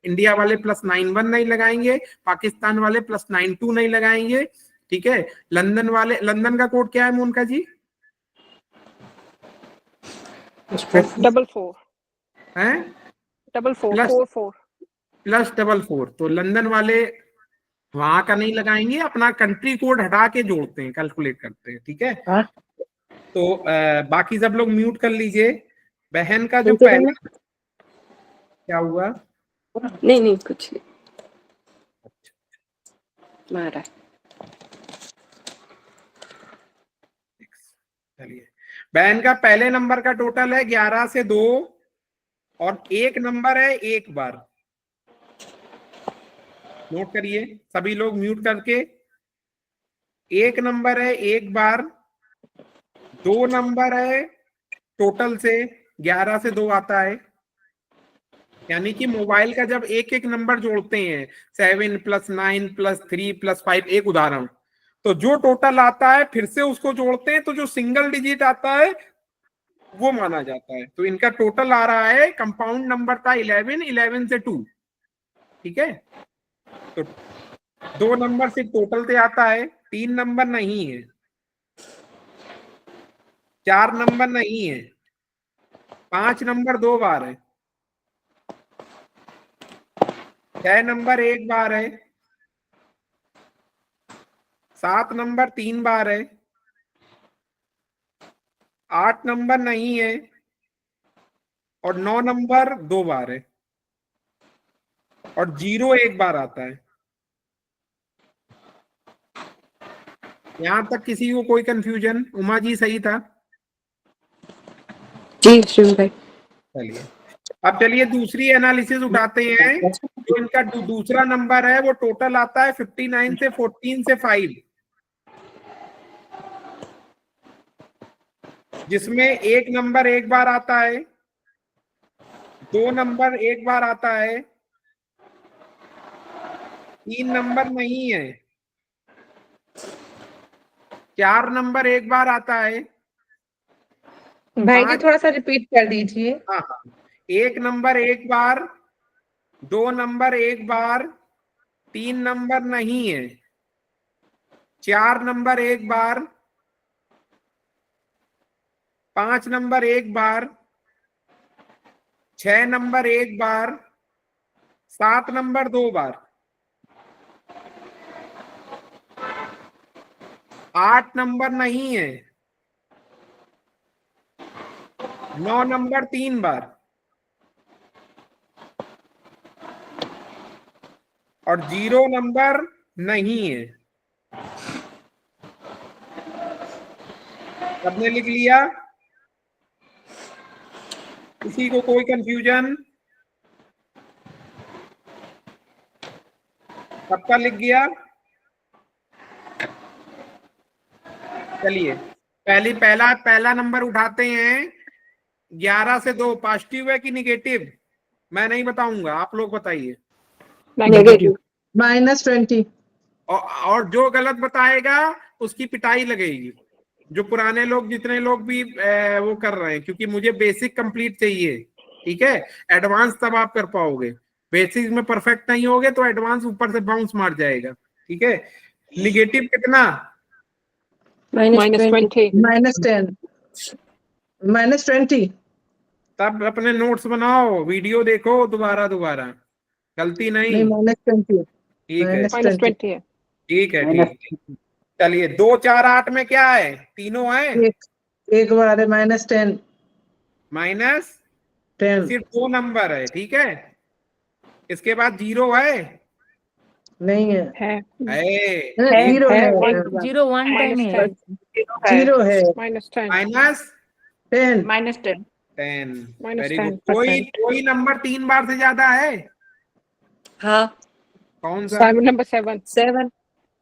इंडिया वाले +91 नहीं लगाएंगे, पाकिस्तान वाले +92 नहीं लगाएंगे, ठीक है। लंदन वाले, लंदन का कोड क्या है मोनिका जी? 444 हैं? 44 +44। तो लंदन वाले वहां का नहीं लगाएंगे, अपना कंट्री कोड हटा के जोड़ते हैं, कैलकुलेट करते हैं, ठीक है। हाँ? तो बाकी सब लोग म्यूट कर लीजिए। बहन का जो पहला, क्या हुआ? नहीं नहीं कुछ नहीं मारा। चलिए, बहन का पहले नंबर का टोटल है 11 से 2, और एक नंबर है 1 बार। नोट करिए सभी लोग म्यूट करके। एक नंबर है 1 बार, 2 नंबर है टोटल से 11 से 2 आता है, यानी कि मोबाइल का जब एक एक नंबर जोड़ते हैं, 7 + 9 + 3 + 5, एक उदाहरण, तो जो टोटल आता है फिर से उसको जोड़ते हैं, तो जो सिंगल डिजिट आता है वो माना जाता है। तो इनका टोटल आ रहा है, कंपाउंड नंबर था 11, 11 से 2, ठीक है। तो 2 नंबर सिर्फ टोटल से आता है, 3 नंबर नहीं है, 4 नंबर नहीं है, 5 नंबर 2 बार है, 6 नंबर 1 बार है, 7 नंबर 3 बार है, 8 नंबर नहीं है, और 9 नंबर 2 बार है, और 0 1 बार आता है। यहां तक किसी को कोई कंफ्यूजन? उमा जी सही था? जी शिव भाई। चलिए, अब चलिए दूसरी एनालिसिस उठाते हैं। जो इनका दूसरा नंबर है वो टोटल आता है 59 से 14 से 5, जिसमें एक नंबर 1 बार आता है, 2 नंबर 1 बार आता है, 3 नंबर नहीं है, 4 नंबर 1 बार आता है, भाई जी थोड़ा सा रिपीट कर दीजिए। हाँ हाँ, 1 नंबर एक बार, 2 नंबर एक बार, 3 नंबर नहीं है, 4 नंबर एक बार, 5 नंबर एक बार, 6 नंबर एक बार, 7 नंबर 2 बार, 8 नंबर नहीं है, 9 नंबर 3 बार और 0 नंबर नहीं है। सबने लिख लिया? किसी को कोई कंफ्यूजन? सबका लिख गया? चलिए पहला नंबर उठाते हैं। 11 से 2 पॉजिटिव है कि निगेटिव? मैं नहीं बताऊंगा, आप लोग बताइए। नेगेटिव। -20। और जो गलत बताएगा उसकी पिटाई लगेगी। जो पुराने लोग, जितने लोग भी वो कर रहे हैं, क्योंकि मुझे बेसिक कंप्लीट चाहिए, ठीक है? एडवांस तब आप कर पाओगे। बेसिक में परफेक्ट नहीं होगे तो एडवांस ऊपर से बाउंस मार जाएगा, ठीक है? निगेटिव कितना? -20। -10। -20। तब अपने नोट्स बनाओ, वीडियो देखो दोबारा, गलती नहीं। -20। ठीक है, -20 है। ठीक है, ठीक। चलिए 2 4 8 में क्या है? तीनों है। एक बार है -10। -10 सिर्फ 2 नंबर है, ठीक है? इसके बाद 0 है? नहीं है। है। 0 है। 0 1 10 है। 0 है। -10। -10। -10। 10। -10%। Very good. कोई नंबर 3 बार से ज्यादा है? हाँ। कौन सा? नंबर 7।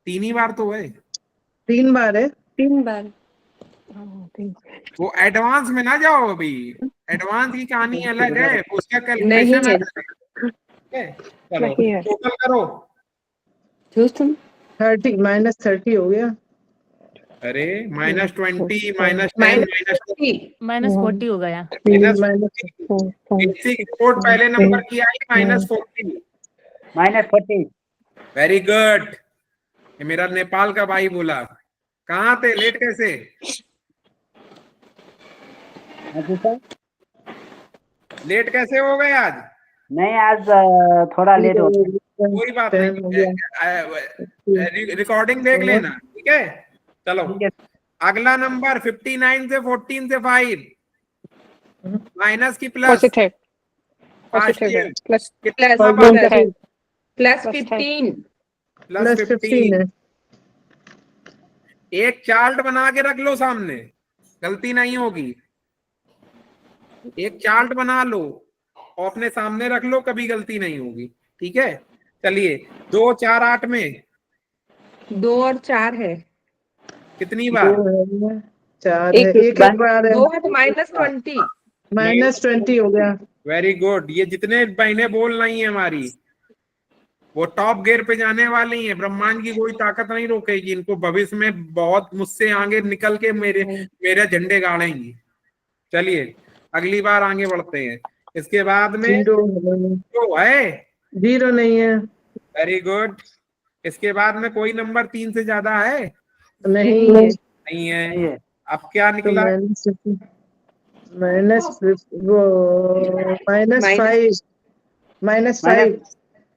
3 ही बार तो है। 3 बार है। 3 बार। वो एडवांस में ना जाओ, अभी एडवांस की कहानी अलग है, उसका नहीं कैलकुलेशन है। अलग है। चलो नहीं है। टोटल करो। 30 -30 हो गया। अरे -20 -10 -40 हो गया। बेसिक रिपोर्ट पहले नंबर की आई -40। -40। Very good. ये मेरा नेपाल का भाई बोला। कहाँ थे? लेट कैसे? लेट कैसे हो गए आज? नहीं, आज थोड़ा लेट हो गया। कोई बात नहीं, रिकॉर्डिंग देख लेना, ठीक है? चलो अगला नंबर 59 से 14 से 5 माइनस की प्लस पॉजिटिव पॉजिटिव प्लस कितना बार है? +15। +15 है। एक चार्ट बना के रख लो सामने, गलती नहीं होगी। एक चार्ट बना लो और अपने सामने रख लो, कभी गलती नहीं होगी, ठीक है? चलिए 2 4 8 में 2 और 4 है। कितनी बार? 4 है। एक बार है। 2 है तो -20। -20 हो गया। Very good. ये जितने बहनें बोल रही हैं हमारी, वो टॉप गियर पे जाने वाली हैं। ब्रह्मांड की कोई ताकत नहीं रोकेगी इनको। भविष्य में बहुत मुझसे आगे निकल के मेरे झंडे गाड़ेंगी। चलिए अगली बार आगे बढ़ते हैं। इसके बाद में 0 है। 0 नहीं है। Very good. इसके बाद में कोई नंबर 3 से ज्यादा है? नहीं है। नहीं है। अब क्या तो निकला?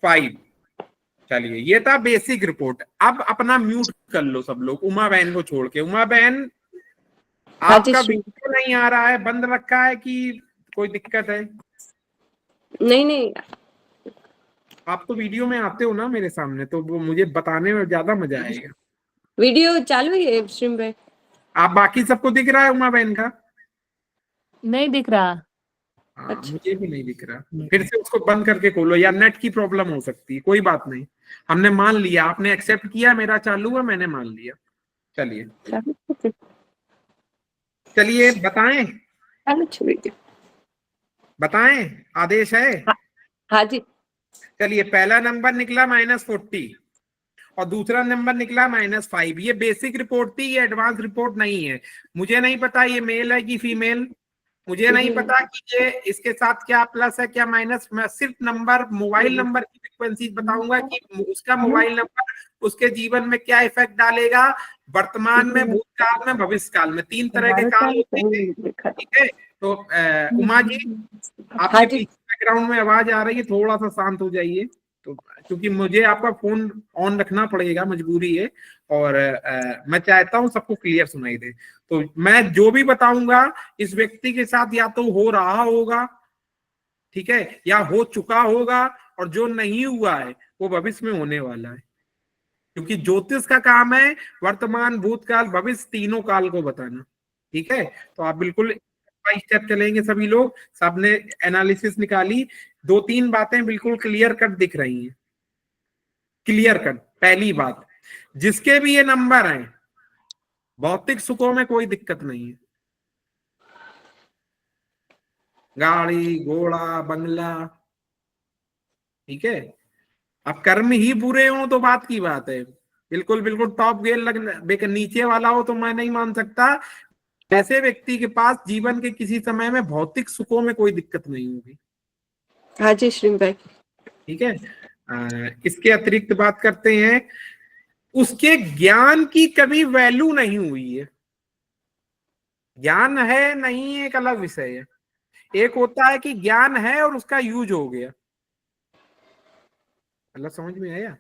-5। चलिए ये था बेसिक रिपोर्ट। अब अपना म्यूट कर लो सब लोग, उमा बहन को छोड़ के। उमा बहन आपका वीडियो नहीं आ रहा है, बंद रखा है कि कोई दिक्कत है? नहीं। आप तो वीडियो में आते हो ना मेरे सामने, तो वो मुझे बताने में ज्यादा मजा आएगा। वीडियो चालू है स्ट्रीम पे। आप बाकी सबको दिख रहा है उमा बहन का? नहीं दिख रहा। अच्छा। मुझे भी नहीं दिख रहा। फिर से उसको बंद करके खोलो, या नेट की प्रॉब्लम हो सकती है। कोई बात नहीं, हमने मान लिया, आपने एक्सेप्ट किया, मेरा चालू है, मैंने मान लिया। चलिए बताएं आदेश है। हाँ जी। चलिए पहला नंबर निकला -40 और दूसरा नंबर निकला -5। ये बेसिक रिपोर्ट थी, ये एडवांस रिपोर्ट नहीं है। मुझे नहीं पता ये मेल है कि फीमेल, मुझे नहीं पता कि ये इसके साथ क्या प्लस है क्या माइनस। मैं सिर्फ नंबर, मोबाइल नंबर की फ्रीक्वेंसी बताऊंगा कि उसका मोबाइल नंबर उसके जीवन में क्या इफेक्ट डालेगा, वर्तमान में, भूतकाल में, भविष्य काल में। 3 तरह के काल होते हैं, ठीक है। तो उमा जी, आपके पीछे बैकग्राउंड में आवाज आ रही है, थोड़ा सा शांत हो जाइए। तो क्योंकि मुझे आपका फोन ऑन रखना पड़ेगा, मजबूरी है, और मैं चाहता हूं सबको क्लियर सुनाई दे। तो मैं जो भी बताऊंगा इस व्यक्ति के साथ या तो हो रहा होगा, ठीक है, या हो चुका होगा, और जो नहीं हुआ है वो भविष्य में होने वाला है। क्योंकि ज्योतिष का काम है वर्तमान, भूतकाल, भविष्य, तीनों काल को बताना, ठीक है। तो आप बिल्कुल स्टेप चलेंगे सभी लोग। सबने एनालिसिस निकाली, 2-3 बातें बिल्कुल क्लियर कट दिख रही हैं, क्लियर कट। पहली बात, जिसके भी ये नंबर हैं, भौतिक सुखों में कोई दिक्कत नहीं है। गाड़ी, घोड़ा, बंगला, ठीक है। अब कर्म ही बुरे हो तो बात की बात है, बिल्कुल बिल्कुल टॉप गियर लग नीचे वाला हो तो मैं नहीं मान सकता। ऐसे व्यक्ति के पास जीवन के किसी समय में भौतिक सुखों में कोई दिक्कत नहीं होगी। हाँ जी श्रीम भाई, ठीक है। इसके अतिरिक्त बात करते हैं, उसके ज्ञान की कभी वैल्यू नहीं हुई है। ज्ञान है नहीं एक अलग विषय है। एक होता है कि ज्ञान है और उसका यूज हो गया, मतलब समझ में आया।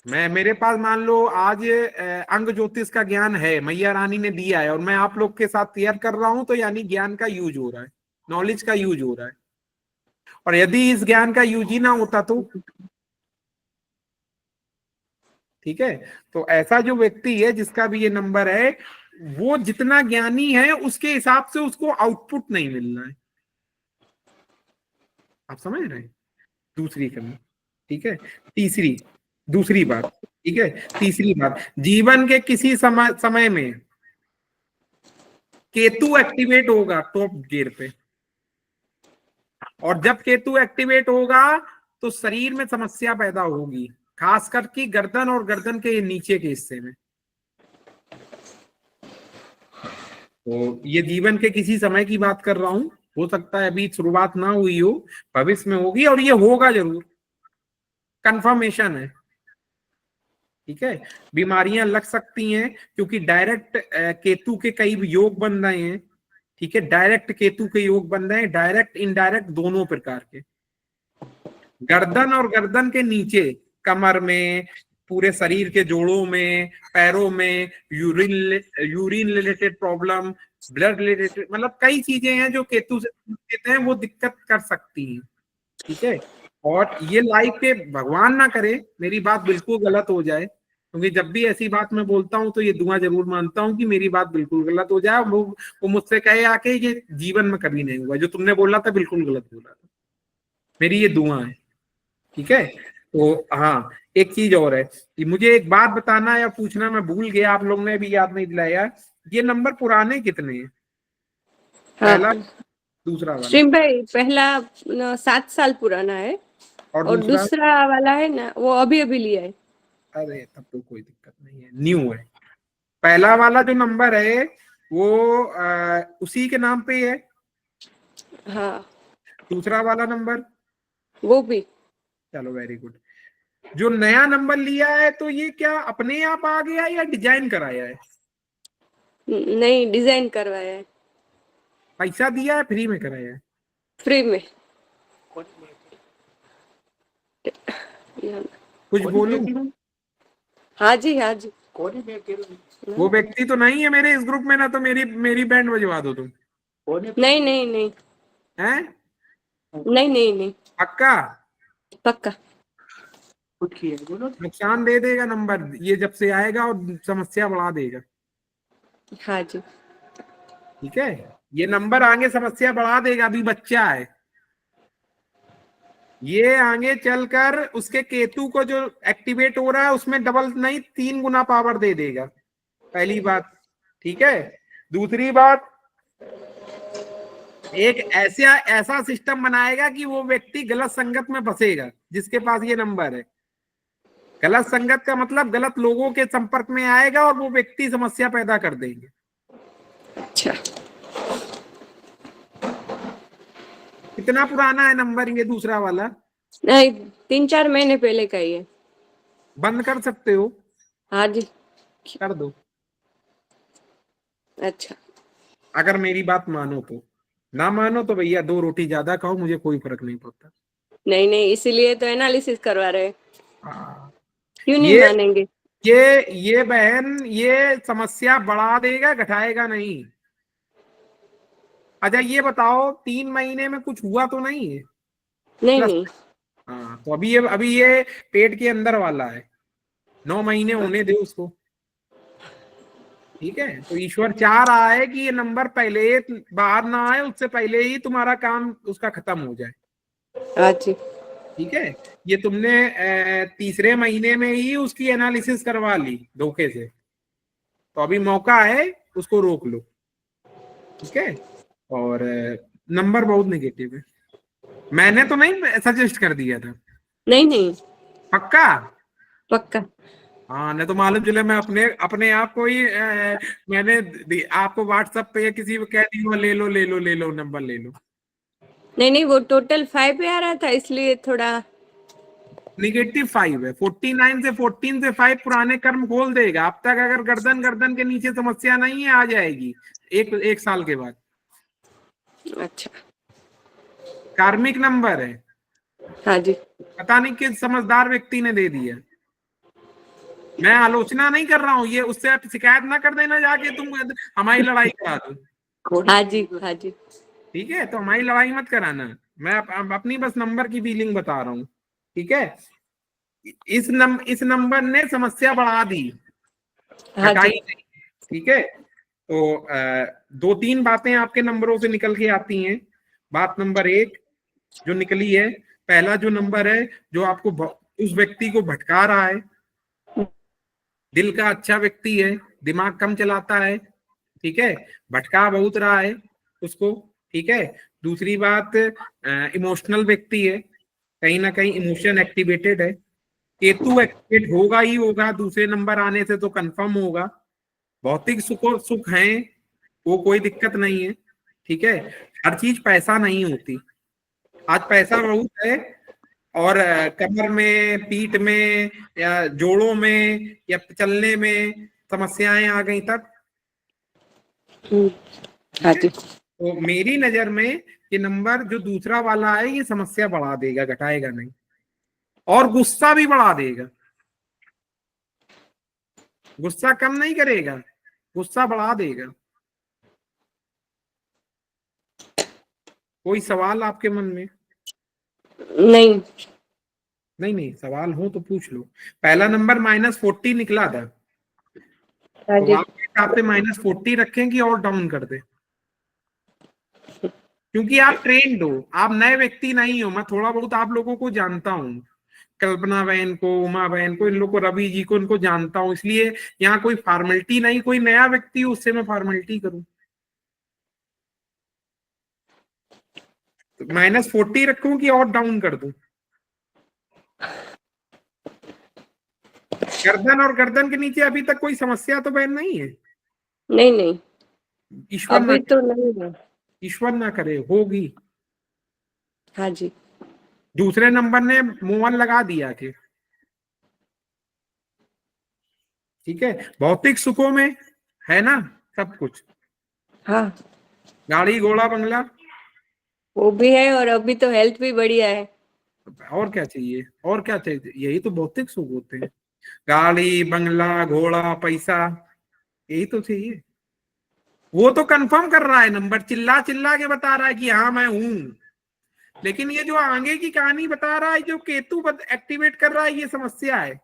मेरे पास मान लो आज अंग ज्योतिष का ज्ञान है, मैया रानी ने दिया है, और मैं आप लोग के साथ शेयर कर रहा हूं, तो यानी ज्ञान का यूज हो रहा है, नॉलेज का यूज हो रहा है। और यदि इस ज्ञान का यूज ही ना होता तो, ठीक है। तो ऐसा जो व्यक्ति है जिसका भी ये नंबर है, वो जितना ज्ञानी है उसके हिसाब से उसको आउटपुट नहीं मिलना है। आप समझ रहे हैं? दूसरी कमी, ठीक है। दूसरी बात, ठीक है। तीसरी बात, जीवन के किसी समय में केतु एक्टिवेट होगा टॉप गियर पे, और जब केतु एक्टिवेट होगा तो शरीर में समस्या पैदा होगी, खास करके गर्दन और गर्दन के नीचे के हिस्से में। तो ये जीवन के किसी समय की बात कर रहा हूं, हो सकता है अभी शुरुआत ना हुई हो, भविष्य में होगी, और ये होगा जरूर, कंफर्मेशन है, ठीक है। बीमारियां लग सकती हैं क्योंकि डायरेक्ट केतु के कई योग बन रहे हैं, ठीक है। डायरेक्ट केतु के योग बन रहे हैं, डायरेक्ट इनडायरेक्ट दोनों प्रकार के। गर्दन और गर्दन के नीचे, कमर में, पूरे शरीर के जोड़ों में, पैरों में, urine related problem, blood related, मतलब कई चीजें हैं जो केतु से संबंधित हैं, वो दिक्कत कर सकती हैं, ठीक है। और ये लाइफ पे भगवान ना करे मेरी बात बिल्कुल गलत हो जाए, क्योंकि जब भी ऐसी बात मैं बोलता हूं तो ये दुआ जरूर मानता हूं कि मेरी बात बिल्कुल गलत हो जाए, वो मुझसे कहे आके ये जीवन में कभी नहीं हुआ, जो तुमने बोला था बिल्कुल गलत बोला था। मेरी ये दुआ है, ठीक है। तो हाँ, एक चीज और है कि मुझे एक बात बताना या पूछना मैं भूल गया, आप लोग ने भी याद नहीं दिलाया, ये नंबर पुराने कितने हैं? पहला, दूसरा वाला? श्रीम भाई पहला 7 साल पुराना है, और दूसरा वाला है ना वो अभी अभी लिया है। अरे तब तो कोई दिक्कत नहीं है, न्यू है। पहला वाला जो नंबर है वो उसी के नाम पे है। हाँ। दूसरा वाला नंबर वो भी। चलो वेरी गुड। जो नया नंबर लिया है तो ये क्या अपने आप आ गया या डिजाइन कराया है? नहीं, डिजाइन करवाया है। पैसा दिया है, फ्री में कराया है? फ्री में। कुछ बोलूं? हाँ जी, हाँ जी। वो व्यक्ति तो नहीं है मेरे इस ग्रुप में ना, तो मेरी बैंड बजवा दो तुम। नहीं नहीं नहीं हैं? नहीं नहीं नहीं, पक्का? पक्का। नुकसान दे देगा नंबर ये जब से आएगा, और समस्या बढ़ा देगा। हाँ जी, ठीक है, ये नंबर आगे समस्या बढ़ा देगा, अभी बच्चा है ये, आगे चलकर उसके केतु को जो एक्टिवेट हो रहा है उसमें डबल नहीं 3 गुना पावर दे देगा, पहली बात, ठीक है। दूसरी बात, एक ऐसा सिस्टम बनाएगा कि वो व्यक्ति गलत संगत में फंसेगा जिसके पास ये नंबर है। गलत संगत का मतलब गलत लोगों के संपर्क में आएगा और वो व्यक्ति समस्या पैदा कर देंगे। अच्छा। कितना पुराना है नंबर ये दूसरा वाला? नहीं, 3-4 महीने पहले का ही है। बंद कर सकते हो? हाँ जी। कर दो, अच्छा। अगर मेरी बात मानो तो। ना मानो तो भैया 2 रोटी ज्यादा खाओ, मुझे कोई फर्क नहीं पड़ता। नहीं नहीं, इसीलिए तो एनालिसिस करवा रहे हैं। हाँ। क्यों नहीं ये मानेंगे? ये बहन, ये समस्या बढ़ा देगा, घटाएगा नहीं। अच्छा ये बताओ, 3 महीने में कुछ हुआ तो नहीं है? नहीं प्लस। नहीं। हाँ, तो अभी ये पेट के अंदर वाला है, 9 महीने होने दे उसको। ठीक है, तो ईश्वर चाह रहा है कि ये नंबर पहले बाहर ना आए, उससे पहले ही तुम्हारा काम उसका खत्म हो जाए। हाँ जी। ठीक है, ये तुमने तीसरे महीने में ही उसकी एनालिसिस करवा ली धोखे से, तो अभी मौका है, उसको रोक लो। ठीक है, और नंबर बहुत नेगेटिव है। मैंने तो नहीं सजेस्ट कर दिया था? नहीं नहीं, पक्का? पक्का। हाँ, नहीं तो मालूम चले मैं अपने अपने आप को ही मैंने आपको व्हाट्सएप पे या किसी को कह दी, ले लो ले लो ले लो, नंबर ले लो। नहीं नहीं, वो टोटल 5 पे आ रहा था, इसलिए थोड़ा। -5 है। 49 से 14 से 5 पुराने कर्म खोल देगा। अब तक अगर गर्दन गर्दन के नीचे समस्या नहीं है, आ जाएगी एक साल के बाद। अच्छा। कार्मिक नंबर है। हाँ जी। पता नहीं किस समझदार व्यक्ति ने दे दिया। मैं आलोचना नहीं कर रहा हूँ, ये उससे आप शिकायत ना कर देना जाके तुम हमारी लड़ाई करा दो। हाँ जी। हाँ जी। ठीक है, तो हमारी लड़ाई मत कराना। मैं अपनी बस नंबर की फीलिंग बता रहा हूँ। ठीक है, इस नंबर ने समस्या बढ़ा दी, हाँ घटाई जी। नहीं। ठीक है, तो 2-3 बातें आपके नंबरों से निकल के आती हैं। बात नंबर 1 जो निकली है, पहला जो नंबर है, जो आपको उस व्यक्ति को भटका रहा है, दिल का अच्छा व्यक्ति है, दिमाग कम चलाता है। ठीक है, भटका बहुत रहा है उसको। ठीक है, दूसरी बात, इमोशनल व्यक्ति है, कहीं ना कहीं इमोशन एक्टिवेटेड है। केतु एक्टिवेट होगा ही होगा, दूसरे नंबर आने से तो कंफर्म होगा। भौतिक सुख है, वो कोई दिक्कत नहीं है। ठीक है, हर चीज पैसा नहीं होती। आज पैसा बहुत है, और कमर में, पीठ में, या जोड़ों में, या चलने में समस्याएं आ गई तब। हाँ जी। तो मेरी नजर में ये नंबर जो दूसरा वाला है, ये समस्या बढ़ा देगा, घटाएगा नहीं। और गुस्सा भी बढ़ा देगा, गुस्सा कम नहीं करेगा, गुस्सा बढ़ा देगा। कोई सवाल आपके मन में? नहीं। नहीं, सवाल हो तो पूछ लो। पहला नंबर -40 निकला था, हाँ तो जी। आपके हिसाब से -40 रखेंगे और डाउन कर दे? क्योंकि आप ट्रेंड हो, आप नए व्यक्ति नहीं हो। मैं थोड़ा बहुत आप लोगों को जानता हूँ, कल्पना बहन को, उमा बहन को, इन लोग को, रवि जी को, इनको जानता हूँ। इसलिए यहाँ कोई फॉर्मेलिटी नहीं, कोई नया व्यक्ति हो उससे मैं फॉर्मेलिटी करूँ। तो -40 रखूं कि और डाउन कर दूं? गर्दन और गर्दन के नीचे अभी तक कोई समस्या तो बहन नहीं है? नहीं नहीं, ईश्वर ना अभी तो नहीं है। ईश्वर ना करे होगी। हाँ जी। दूसरे नंबर ने मुंह लगा दिया कि ठीक है, भौतिक सुखों में है ना सब कुछ, हाँ, गाड़ी घोड़ा बंगला, वो भी है, और अभी तो हेल्थ भी बढ़िया है। और क्या चाहिए? और क्या चाहिए? यही तो भौतिक सुख होते हैं, गाड़ी बंगला घोड़ा पैसा, यही तो चाहिए। वो तो कंफर्म कर रहा है नंबर, चिल्ला चिल्ला के बता रहा है कि हाँ मैं हूं। लेकिन ये जो आगे की कहानी बता रहा है, जो केतु एक्टिवेट कर रहा है, ये समस्या है।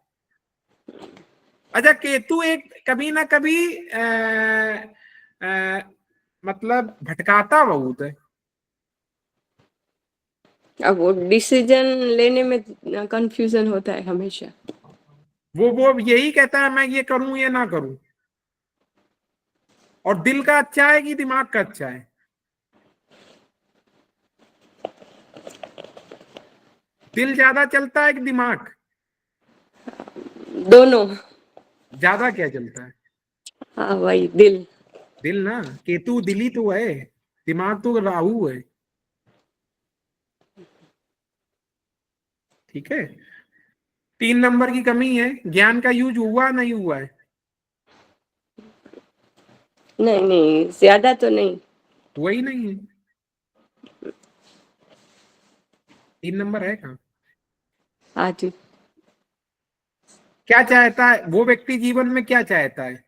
अच्छा, केतु एक कभी ना कभी मतलब भटकाता बहुत है। अब वो डिसीजन लेने में कंफ्यूजन होता है हमेशा। वो यही कहता है मैं ये करूं या ना करूं। और दिल का अच्छा है कि दिमाग का अच्छा है? दिल ज्यादा चलता है कि दिमाग? दोनों। ज्यादा क्या चलता है? हाँ, वही दिल। दिल ना, केतु दिली तो है, दिमाग तो राहु है। ठीक है, 3 नंबर की कमी है। ज्ञान का यूज हुआ नहीं हुआ है? नहीं नहीं, ज्यादा तो नहीं। वही नहीं है। 3 नंबर है कहाँ? हाँ जी। क्या चाहता है वो व्यक्ति जीवन में, क्या चाहता है?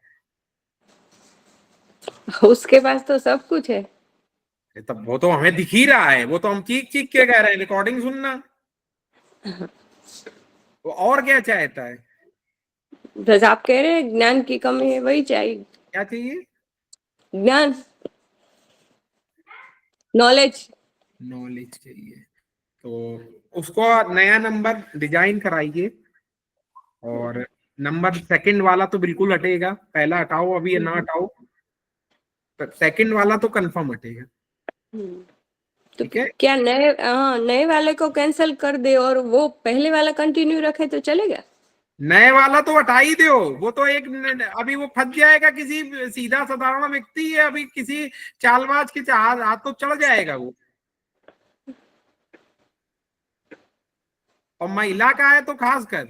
उसके पास तो सब कुछ है। तब वो तो हमें दिख ही रहा है, वो तो हम चीख चीख के कह रहे हैं, रिकॉर्डिंग सुनना। वो और क्या चाहता है? बस आप कह रहे हैं ज्ञान की कमी है, वही चाहिए। क्या चाहिए? ज्ञान, नॉलेज। नॉलेज चाहिए। तो उसको नया नंबर डिजाइन कराइए, और नंबर सेकंड वाला तो बिल्कुल हटेगा, पहला हटाओ अभी या ना हटाओ, तो सेकंड वाला तो कंफर्म हटेगा। तो ठीक है, क्या नए वाले को कैंसिल कर दे और वो पहले वाला कंटिन्यू रखे तो चलेगा? नए वाला तो हटा ही दो, वो तो एक अभी वो फंस जाएगा, किसी सीधा साधारण व्यक्ति है, अभी किसी चालबाज के हाथ तो चढ़ जाएगा वो। और महिला का है तो खासकर,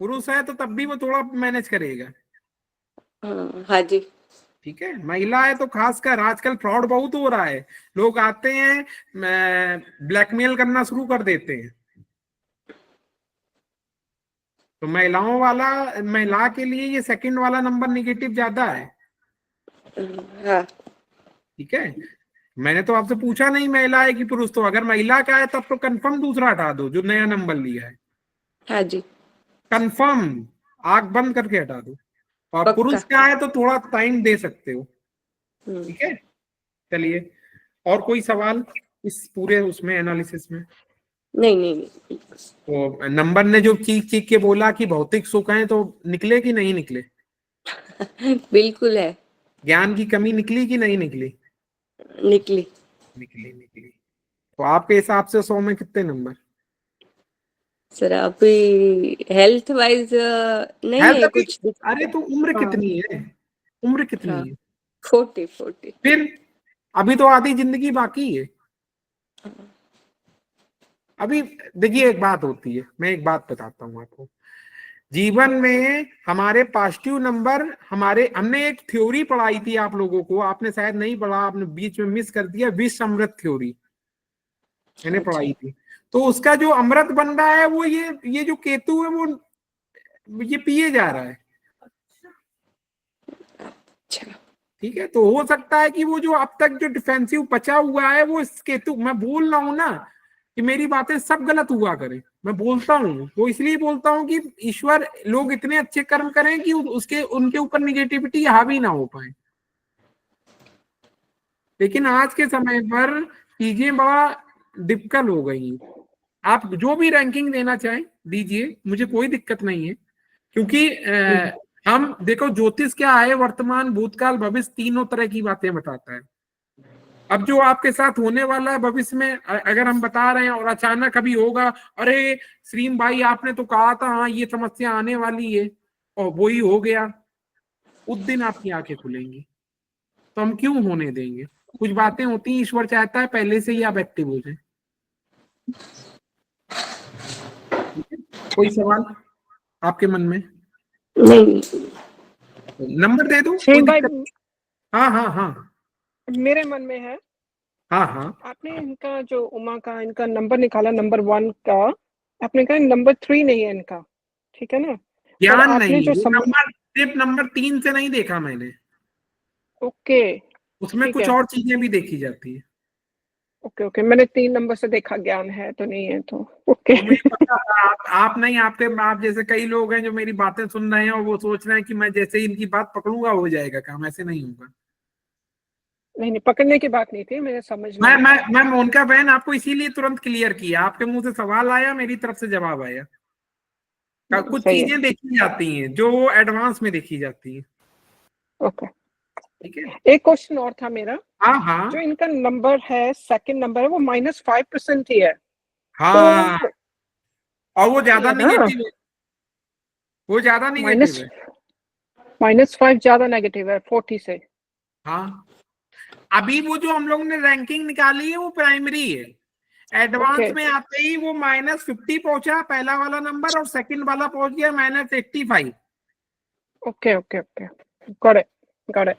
पुरुष है तो तब भी वो थोड़ा मैनेज करेगा। हाँ जी। ठीक है, महिला है तो खासकर, आजकल फ्रॉड बहुत हो रहा है, लोग आते हैं ब्लैकमेल करना शुरू कर देते हैं। तो महिला के लिए ये सेकंड वाला नंबर नेगेटिव ज्यादा है। हाँ। ठीक है, मैंने तो आपसे पूछा नहीं महिला है कि पुरुष, तो अगर महिला का है तब तो कंफर्म दूसरा हटा दो जो नया नंबर लिया है। हाँ जी, कंफर्म आंख बंद करके हटा दो। और पक्का। पुरुष का है तो थोड़ा टाइम दे सकते हो। ठीक है, चलिए, और कोई सवाल इस पूरे उसमें एनालिसिस में? नहीं नहीं नहीं। तो नंबर ने जो चीख चीख के बोला कि भौतिक सुख है, तो निकले कि नहीं निकले? बिल्कुल है। ज्ञान की कमी निकली कि नहीं निकली? निकली। निकली। तो आपके हिसाब से 100 में कितने नंबर? सर अभी हेल्थ वाइज नहीं हेल्थ है अभी, कुछ। अरे तो उम्र कितनी है? उम्र कितनी हाँ, है? 40। फिर अभी तो आधी जिंदगी बाकी है। अभी देखिए, एक बात होती है, मैं एक बात बताता हूँ आपको। जीवन में हमारे पॉजिटिव नंबर, हमने एक थ्योरी पढ़ाई थी आप लोगों को, आपने शायद नहीं पढ़ा, आपने बीच में मिस कर दिया, विश्व अमृत थ्योरी मैंने पढ़ाई थी। तो उसका जो अमृत बन रहा है वो ये जो केतु है वो ये पिए जा रहा है। ठीक है, तो हो सकता है कि वो जो अब तक जो डिफेंसिव बचा हुआ है वो इस केतु, मैं बोल रहा हूं ना कि मेरी बातें सब गलत हुआ करे, मैं बोलता हूँ वो इसलिए बोलता हूँ कि ईश्वर लोग इतने अच्छे कर्म करें कि उनके ऊपर निगेटिविटी हावी ना हो पाए। लेकिन आज के समय पर चीजें बड़ा डिफिकल्ट हो गई। आप जो भी रैंकिंग देना चाहें दीजिए, मुझे कोई दिक्कत नहीं है, क्योंकि हम देखो ज्योतिष क्या है, वर्तमान भूतकाल भविष्य तीनों तरह की बातें बताता है। अब जो आपके साथ होने वाला है भविष्य में, अगर हम बता रहे हैं और अचानक अभी होगा, अरे श्रीम भाई आपने तो कहा था हाँ ये समस्या आने वाली है, और वही हो गया, उस दिन आपकी आंखें खुलेंगी। तो हम क्यों होने देंगे? कुछ बातें होती हैं, ईश्वर चाहता है पहले से ही आप एक्टिव हो जाए। कोई सवाल आपके मन में? नहीं। नंबर दे दो, कोई दिक्कत? हाँ, मेरे मन में है। हाँ। आपने इनका जो उमा का इनका नंबर निकाला, नंबर 1 का, आपने कहा नंबर 3 नहीं है इनका, ठीक है ना? ज्ञान आपने नहीं, जो सिर्फ नंबर 3 से नहीं देखा मैंने। ओके, उसमें कुछ और चीजें भी देखी जाती है। ओके, मैंने 3 नंबर से देखा, ज्ञान है तो नहीं है, तो ओके। तो मुझे पता था आप नहीं, आप जैसे कई लोग हैं जो मेरी बातें सुन रहे हैं और वो सोच रहे हैं कि मैं जैसे ही इनकी बात पकड़ूंगा हो जाएगा काम, ऐसे नहीं होगा। नहीं, पकड़ने की बात नहीं थी, मेरे समझ में। मैं मोनिका बहन आपको इसीलिए तुरंत क्लियर किया, आपके मुंह से सवाल आया, मेरी तरफ से जवाब आया। कुछ चीजें देखी जाती हैं जो वो एडवांस में देखी जाती हैं। ओके, ठीक है, एक क्वेश्चन और था मेरा। हाँ। जो इनका नंबर है, सेकंड नंबर है, वो -5% ही है। हाँ, तो और वो ज्यादा निगेटिव है, वो ज्यादा निगेटिव है। -5 ज्यादा नेगेटिव है 40 से। हाँ, अभी वो जो हम लोग ने रैंकिंग निकाली है वो प्राइमरी है, एडवांस Okay. में आते ही वो -50 पहुंचा पहला वाला नंबर, और सेकंड वाला पहुंच गया -85। Okay, okay, okay. Got it. Got it.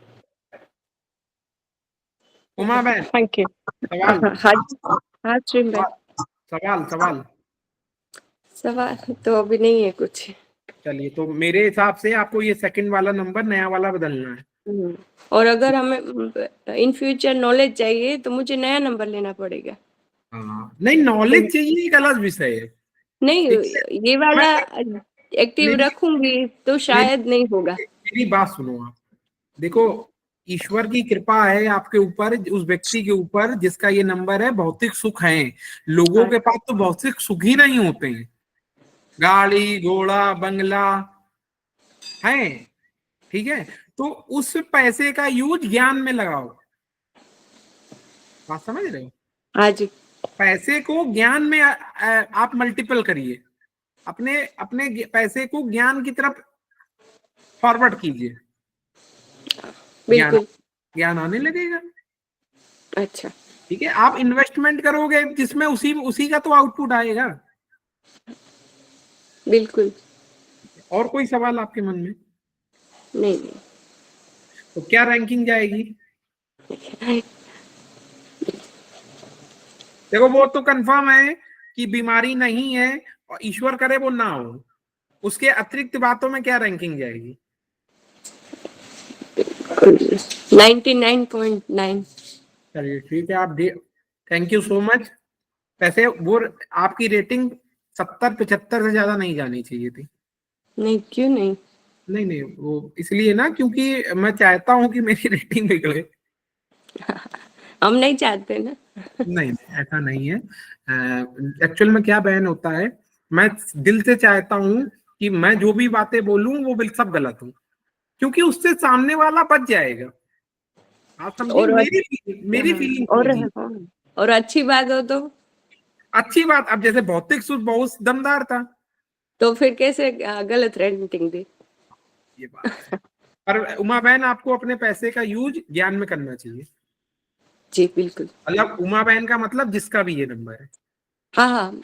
Uma बहन, Thank you. सवाल हाँ श्रीम भाई, सवाल सवाल सवाल तो अभी नहीं है कुछ। चलिए, तो मेरे हिसाब से आपको ये सेकंड वाला नंबर नया वाला बदलना है। और अगर हमें इन फ्यूचर नॉलेज चाहिए तो मुझे नया नंबर लेना पड़ेगा। हाँ, नहीं, नॉलेज चाहिए एक अलग विषय है। नहीं, ठीक है, ये वाला एक्टिव मेरी- रखूंगी तो शायद नहीं होगा। मेरी बात सुनो आप। देखो, ईश्वर की कृपा है आपके ऊपर, उस व्यक्ति के ऊपर जिसका ये नंबर है। भौतिक सुख है, लोगों के पास तो भौतिक सुख ही नहीं होते हैं। गाड़ी घोड़ा बंगला है, ठीक है, तो उस पैसे का यूज ज्ञान में लगाओ। बात समझ रहे हो? हाँ जी, पैसे को ज्ञान में आप मल्टीपल करिए, अपने अपने पैसे को ज्ञान की तरफ फॉरवर्ड कीजिए। बिल्कुल। ज्ञान आने लगेगा। अच्छा, ठीक है, आप इन्वेस्टमेंट करोगे जिसमें उसी का तो आउटपुट आएगा। बिल्कुल। और कोई सवाल आपके मन में? नहीं तो क्या रैंकिंग जाएगी? नहीं, देखो, वो तो कंफर्म है कि बीमारी नहीं है, और ईश्वर करे वो ना हो। उसके अतिरिक्त बातों में क्या रैंकिंग जाएगी? 99.9। चलिए ठीक है, आप थैंक यू सो मच। वैसे वो आपकी रेटिंग 70-75 से ज्यादा नहीं जानी चाहिए थी। नहीं, क्यों नहीं? नहीं नहीं, वो इसलिए ना, क्योंकि मैं चाहता हूँ कि मेरी रेटिंग बिगड़े। हम नहीं चाहते ना। नहीं, ऐसा नहीं है। एक्चुअल में क्या बहन होता है, मैं दिल से चाहता हूँ कि मैं जो भी बातें बोलूं वो बिल्कुल सब गलत हूँ, क्योंकि उससे सामने वाला बच जाएगा। आप समझिए, और मेरी फीलिंग। और अच्छी बात हो तो अच्छी बात, अब जैसे भौतिक सुख बहुत दमदार था, तो फिर कैसे गलत रेटिंग दी? ये बात है। पर उमा बहन, आपको अपने पैसे का यूज ज्ञान में करना चाहिए। जी बिल्कुल। मतलब उमा बहन का मतलब जिसका भी ये नंबर है। हाँ हाँ,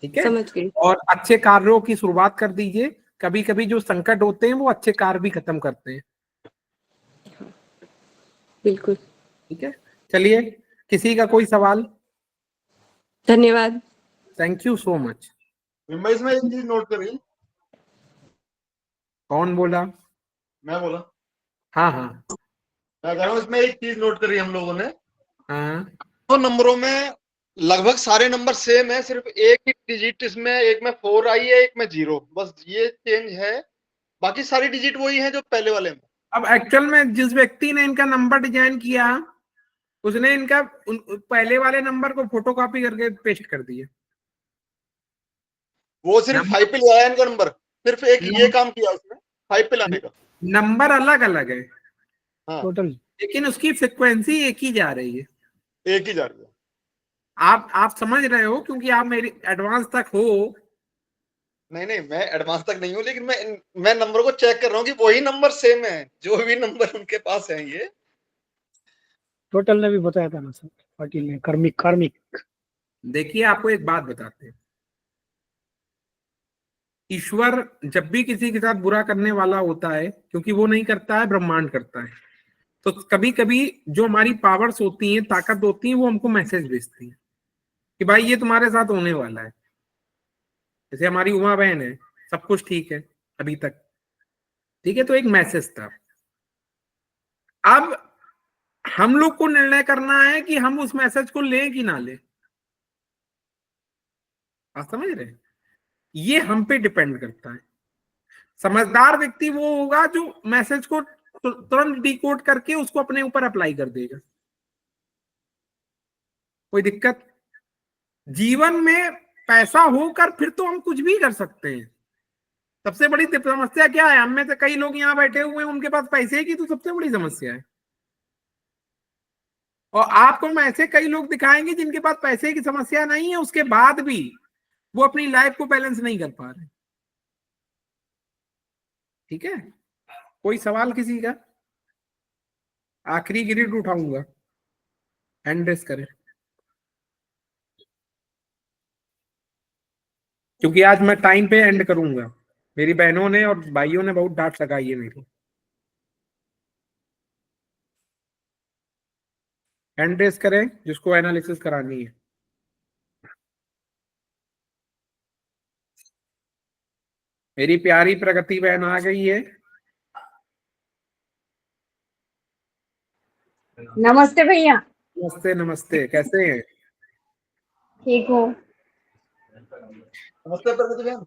ठीक है, समझ गई। और अच्छे कार्यों की शुरुआत कर दीजिए। कभी कभी जो संकट होते हैं वो अच्छे कार्य भी खत्म करते हैं। बिल्कुल। ठीक है, चलिए, किसी का कोई सवाल? धन्यवाद। Thank you so much. मैं इसमें एक चीज नोट करी। कौन बोला? मैं बोला। हाँ हाँ मैं कह रहा हूँ इसमें एक चीज नोट करी हम लोगों ने। हाँ। तो नंबरों में लगभग सारे नंबर सेम है, सिर्फ एक ही डिजिट इसमें, एक में 4 आई है, एक में 0, बस ये चेंज है। बाकी सारी डिजिट वही है जो पहले वाले में। अब एक्चुअल में जिस व्यक्ति ने इनका नंबर डिजाइन किया, उसने इनका पहले वाले नंबर को फोटोकॉपी करके पेस्ट कर दिया। वो सिर्फ 5 पे ले आया इनका नंबर, सिर्फ एक ये काम किया उसने 5 पे लाने का। नंबर अलग अलग है, हाँ, टोटल, लेकिन उसकी फ्रिक्वेंसी एक ही जा रही है। एक ही जा रही है। आप समझ रहे हो, क्योंकि आप मेरी एडवांस तक हो। नहीं नहीं, मैं एडवांस तक नहीं हूँ, लेकिन मैं नंबर को चेक कर रहा हूँ कि वही नंबर सेम है, जो भी नंबर उनके पास है। ये टोटल ने भी बताया था ना सर, पाटिल ने, कार्मिक। देखिए, आपको एक बात बताते हैं। ईश्वर जब भी किसी के साथ बुरा करने वाला होता है, क्योंकि वो नहीं करता है, ब्रह्मांड करता है, तो कभी कभी जो हमारी पावर्स होती हैं, ताकत होती है, वो हमको मैसेज भेजती है कि भाई ये तुम्हारे साथ होने वाला है। जैसे हमारी उमा बहन है, सब कुछ ठीक है अभी तक, ठीक है, तो एक मैसेज था। अब हम लोग को निर्णय करना है कि हम उस मैसेज को लें कि ना लें। आप समझ रहे हैं? ये हम पे डिपेंड करता है। समझदार व्यक्ति वो होगा जो मैसेज को तुरंत डिकोड करके उसको अपने ऊपर अप्लाई कर देगा। कोई दिक्कत? जीवन में पैसा होकर फिर तो हम कुछ भी कर सकते हैं। सबसे बड़ी समस्या क्या है? हम में से कई लोग यहाँ बैठे हुए हैं, उनके पास पैसे की तो सबसे बड़ी समस्या है। और आपको हम ऐसे कई लोग दिखाएंगे जिनके पास पैसे की समस्या नहीं है, उसके बाद भी वो अपनी लाइफ को बैलेंस नहीं कर पा रहे। ठीक है, कोई सवाल किसी का? आखिरी ग्रिड उठाऊंगा, हैंड रेस करें। क्योंकि आज मैं टाइम पे एंड करूंगा। मेरी बहनों ने और भाइयों ने बहुत डांट लगाई है मेरी। हैंड रेस करें जिसको एनालिसिस करानी है। मेरी प्यारी प्रगति बहन आ गई है। नमस्ते भैया। नमस्ते नमस्ते, कैसे हैं? ठीक हूँ। नमस्ते प्रगति बहन।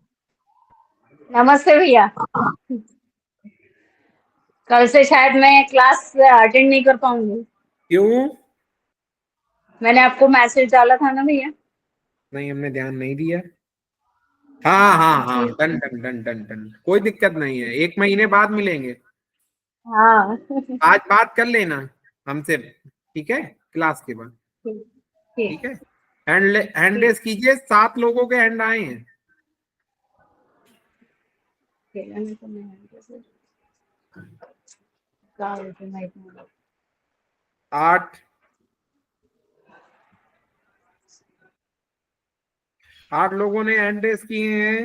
नमस्ते भैया। कल से शायद मैं क्लास अटेंड नहीं कर पाऊंगी। क्यों? मैंने आपको मैसेज डाला था ना भैया। नहीं, हमने ध्यान नहीं दिया। हाँ हाँ हाँ, done done done done done, कोई दिक्कत नहीं है, 1 महीने बाद मिलेंगे। हाँ। आज बात कर लेना हमसे, ठीक है? क्लास के बाद, ठीक है? हैंड रेस कीजिए। 7 लोगों के हैंड आए हैं। आठ 8 लोगों ने हैंड रेस किए हैं।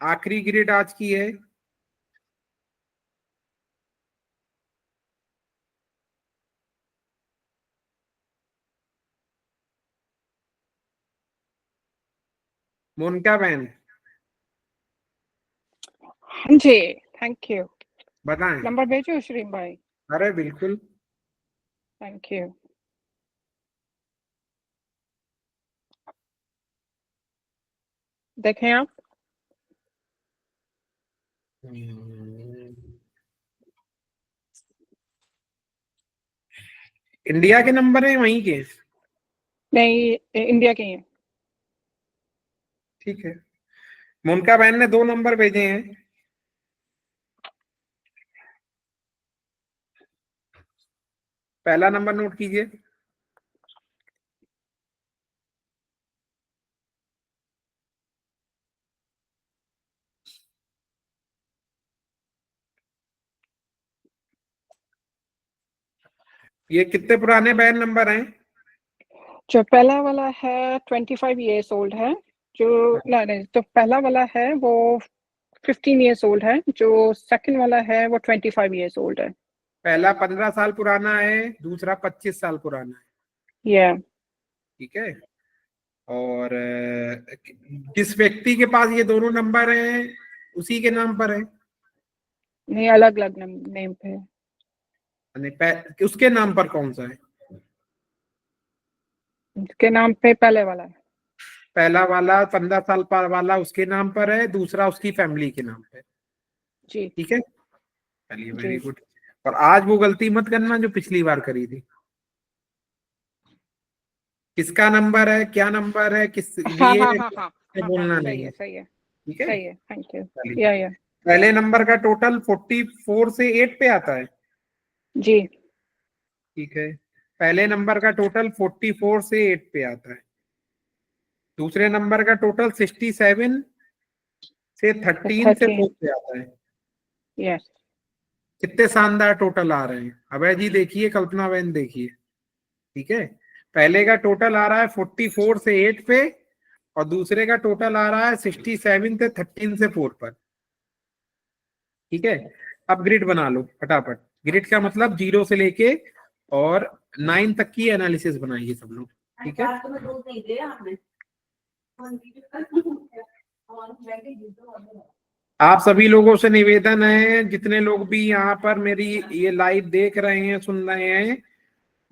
आखिरी ग्रिड आज की है। मोनिका बहन हाँ जी, थैंक यू। बताएं। नंबर भेजो श्रीम भाई। अरे बिल्कुल। Thank you. देखें आप। इंडिया के नंबर है वहीं के? नहीं, इंडिया के ही हैं। ठीक है। मोनिका बहन ने 2 नंबर भेजे हैं। पहला नंबर नोट कीजिए। ये कितने पुराने बहन नंबर हैं? जो पहला वाला है 25 ईयर्स ओल्ड है। जो नहीं, तो पहला वाला है वो 15 ईयर्स ओल्ड है। जो सेकंड वाला है वो 25 ईयर्स ओल्ड है। पहला 15 साल पुराना है, दूसरा 25 साल पुराना है। या ठीक है। और किस व्यक्ति के पास ये दोनों नंबर हैं? उसी के नाम पर है? नहीं, अलग अलग नेम पे है। उसके नाम पर कौन सा है? उसके नाम पे पहले वाला है। पहला वाला 15 साल वाला उसके नाम पर है, दूसरा उसकी फैमिली के नाम पे। जी ठीक है, चलिए, वेरी जी। गुड। और आज वो गलती मत करना जो पिछली बार करी थी। किसका नंबर है, क्या नंबर है, किस हाँ लिए हाँ हाँ हाँ हाँ, बोलना सही नहीं है है। सही है ठीक है, सही है। Thank you. चलिए। या पहले नंबर का टोटल 44 से 8 पे आता है। जी। ठीक है, पहले नंबर का टोटल 44 से 8 पे आता है। दूसरे नंबर का टोटल 67 से 13 से 4 पे आता है। यस। कितने शानदार टोटल आ रहे हैं। अभय जी देखिए, कल्पना बहन देखिए। ठीक है, पहले का टोटल आ रहा है 44 से 8 पे, और दूसरे का टोटल आ रहा है 67 से 13 से 4 पर। ठीक है, अब ग्रिड बना लो फटाफट। ग्रिड का मतलब 0 से लेके और 9 तक की एनालिसिस बनाइए सब लोग। ठीक है, आप सभी लोगों से निवेदन है, जितने लोग भी यहाँ पर मेरी ये लाइव देख रहे हैं, सुन रहे हैं,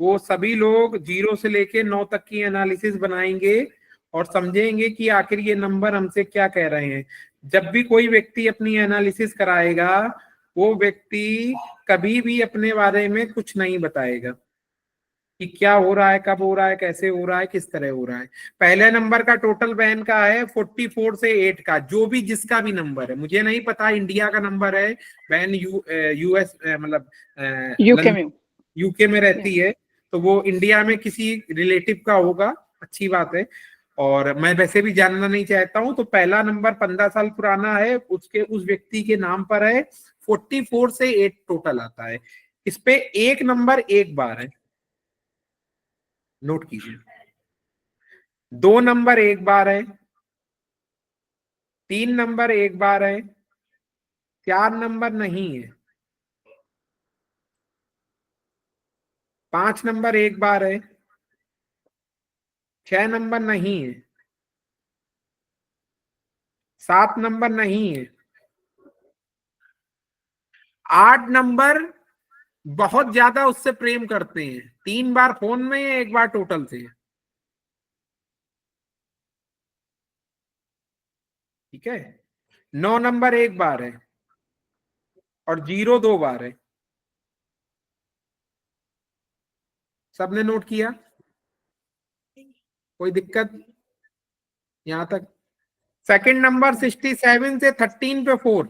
वो सभी लोग 0 से लेके 9 तक की एनालिसिस बनाएंगे और समझेंगे कि आखिर ये नंबर हमसे क्या कह रहे हैं। जब भी कोई व्यक्ति अपनी एनालिसिस कराएगा, वो व्यक्ति कभी भी अपने बारे में कुछ नहीं बताएगा कि क्या हो रहा है, कब हो रहा है, कैसे हो रहा है, किस तरह हो रहा है। पहले नंबर का टोटल बहन का है 44 से 8 का, जो भी जिसका भी नंबर है, मुझे नहीं पता इंडिया का नंबर है बहन, यूएस मतलब यूके में रहती है, तो वो इंडिया में किसी रिलेटिव का होगा, अच्छी बात है। और मैं वैसे भी जानना नहीं चाहता हूं। तो पहला नंबर 15 साल पुराना है, उसके उस व्यक्ति के नाम पर है। 44 से 8 टोटल आता है। इस पे एक नंबर एक बार है, नोट कीजिए। 2 नंबर एक बार है, 3 नंबर एक बार है, 4 नंबर नहीं है, 5 नंबर एक बार है, 6 नंबर नहीं है, 7 नंबर नहीं है, 8 नंबर बहुत ज्यादा उससे प्रेम करते हैं, 3 बार फोन में या 1 बार टोटल से। ठीक है। 9 नंबर एक बार है और 0 2 बार है। सबने नोट किया? कोई दिक्कत यहां तक? सेकंड नंबर 67 से 13 पे 4,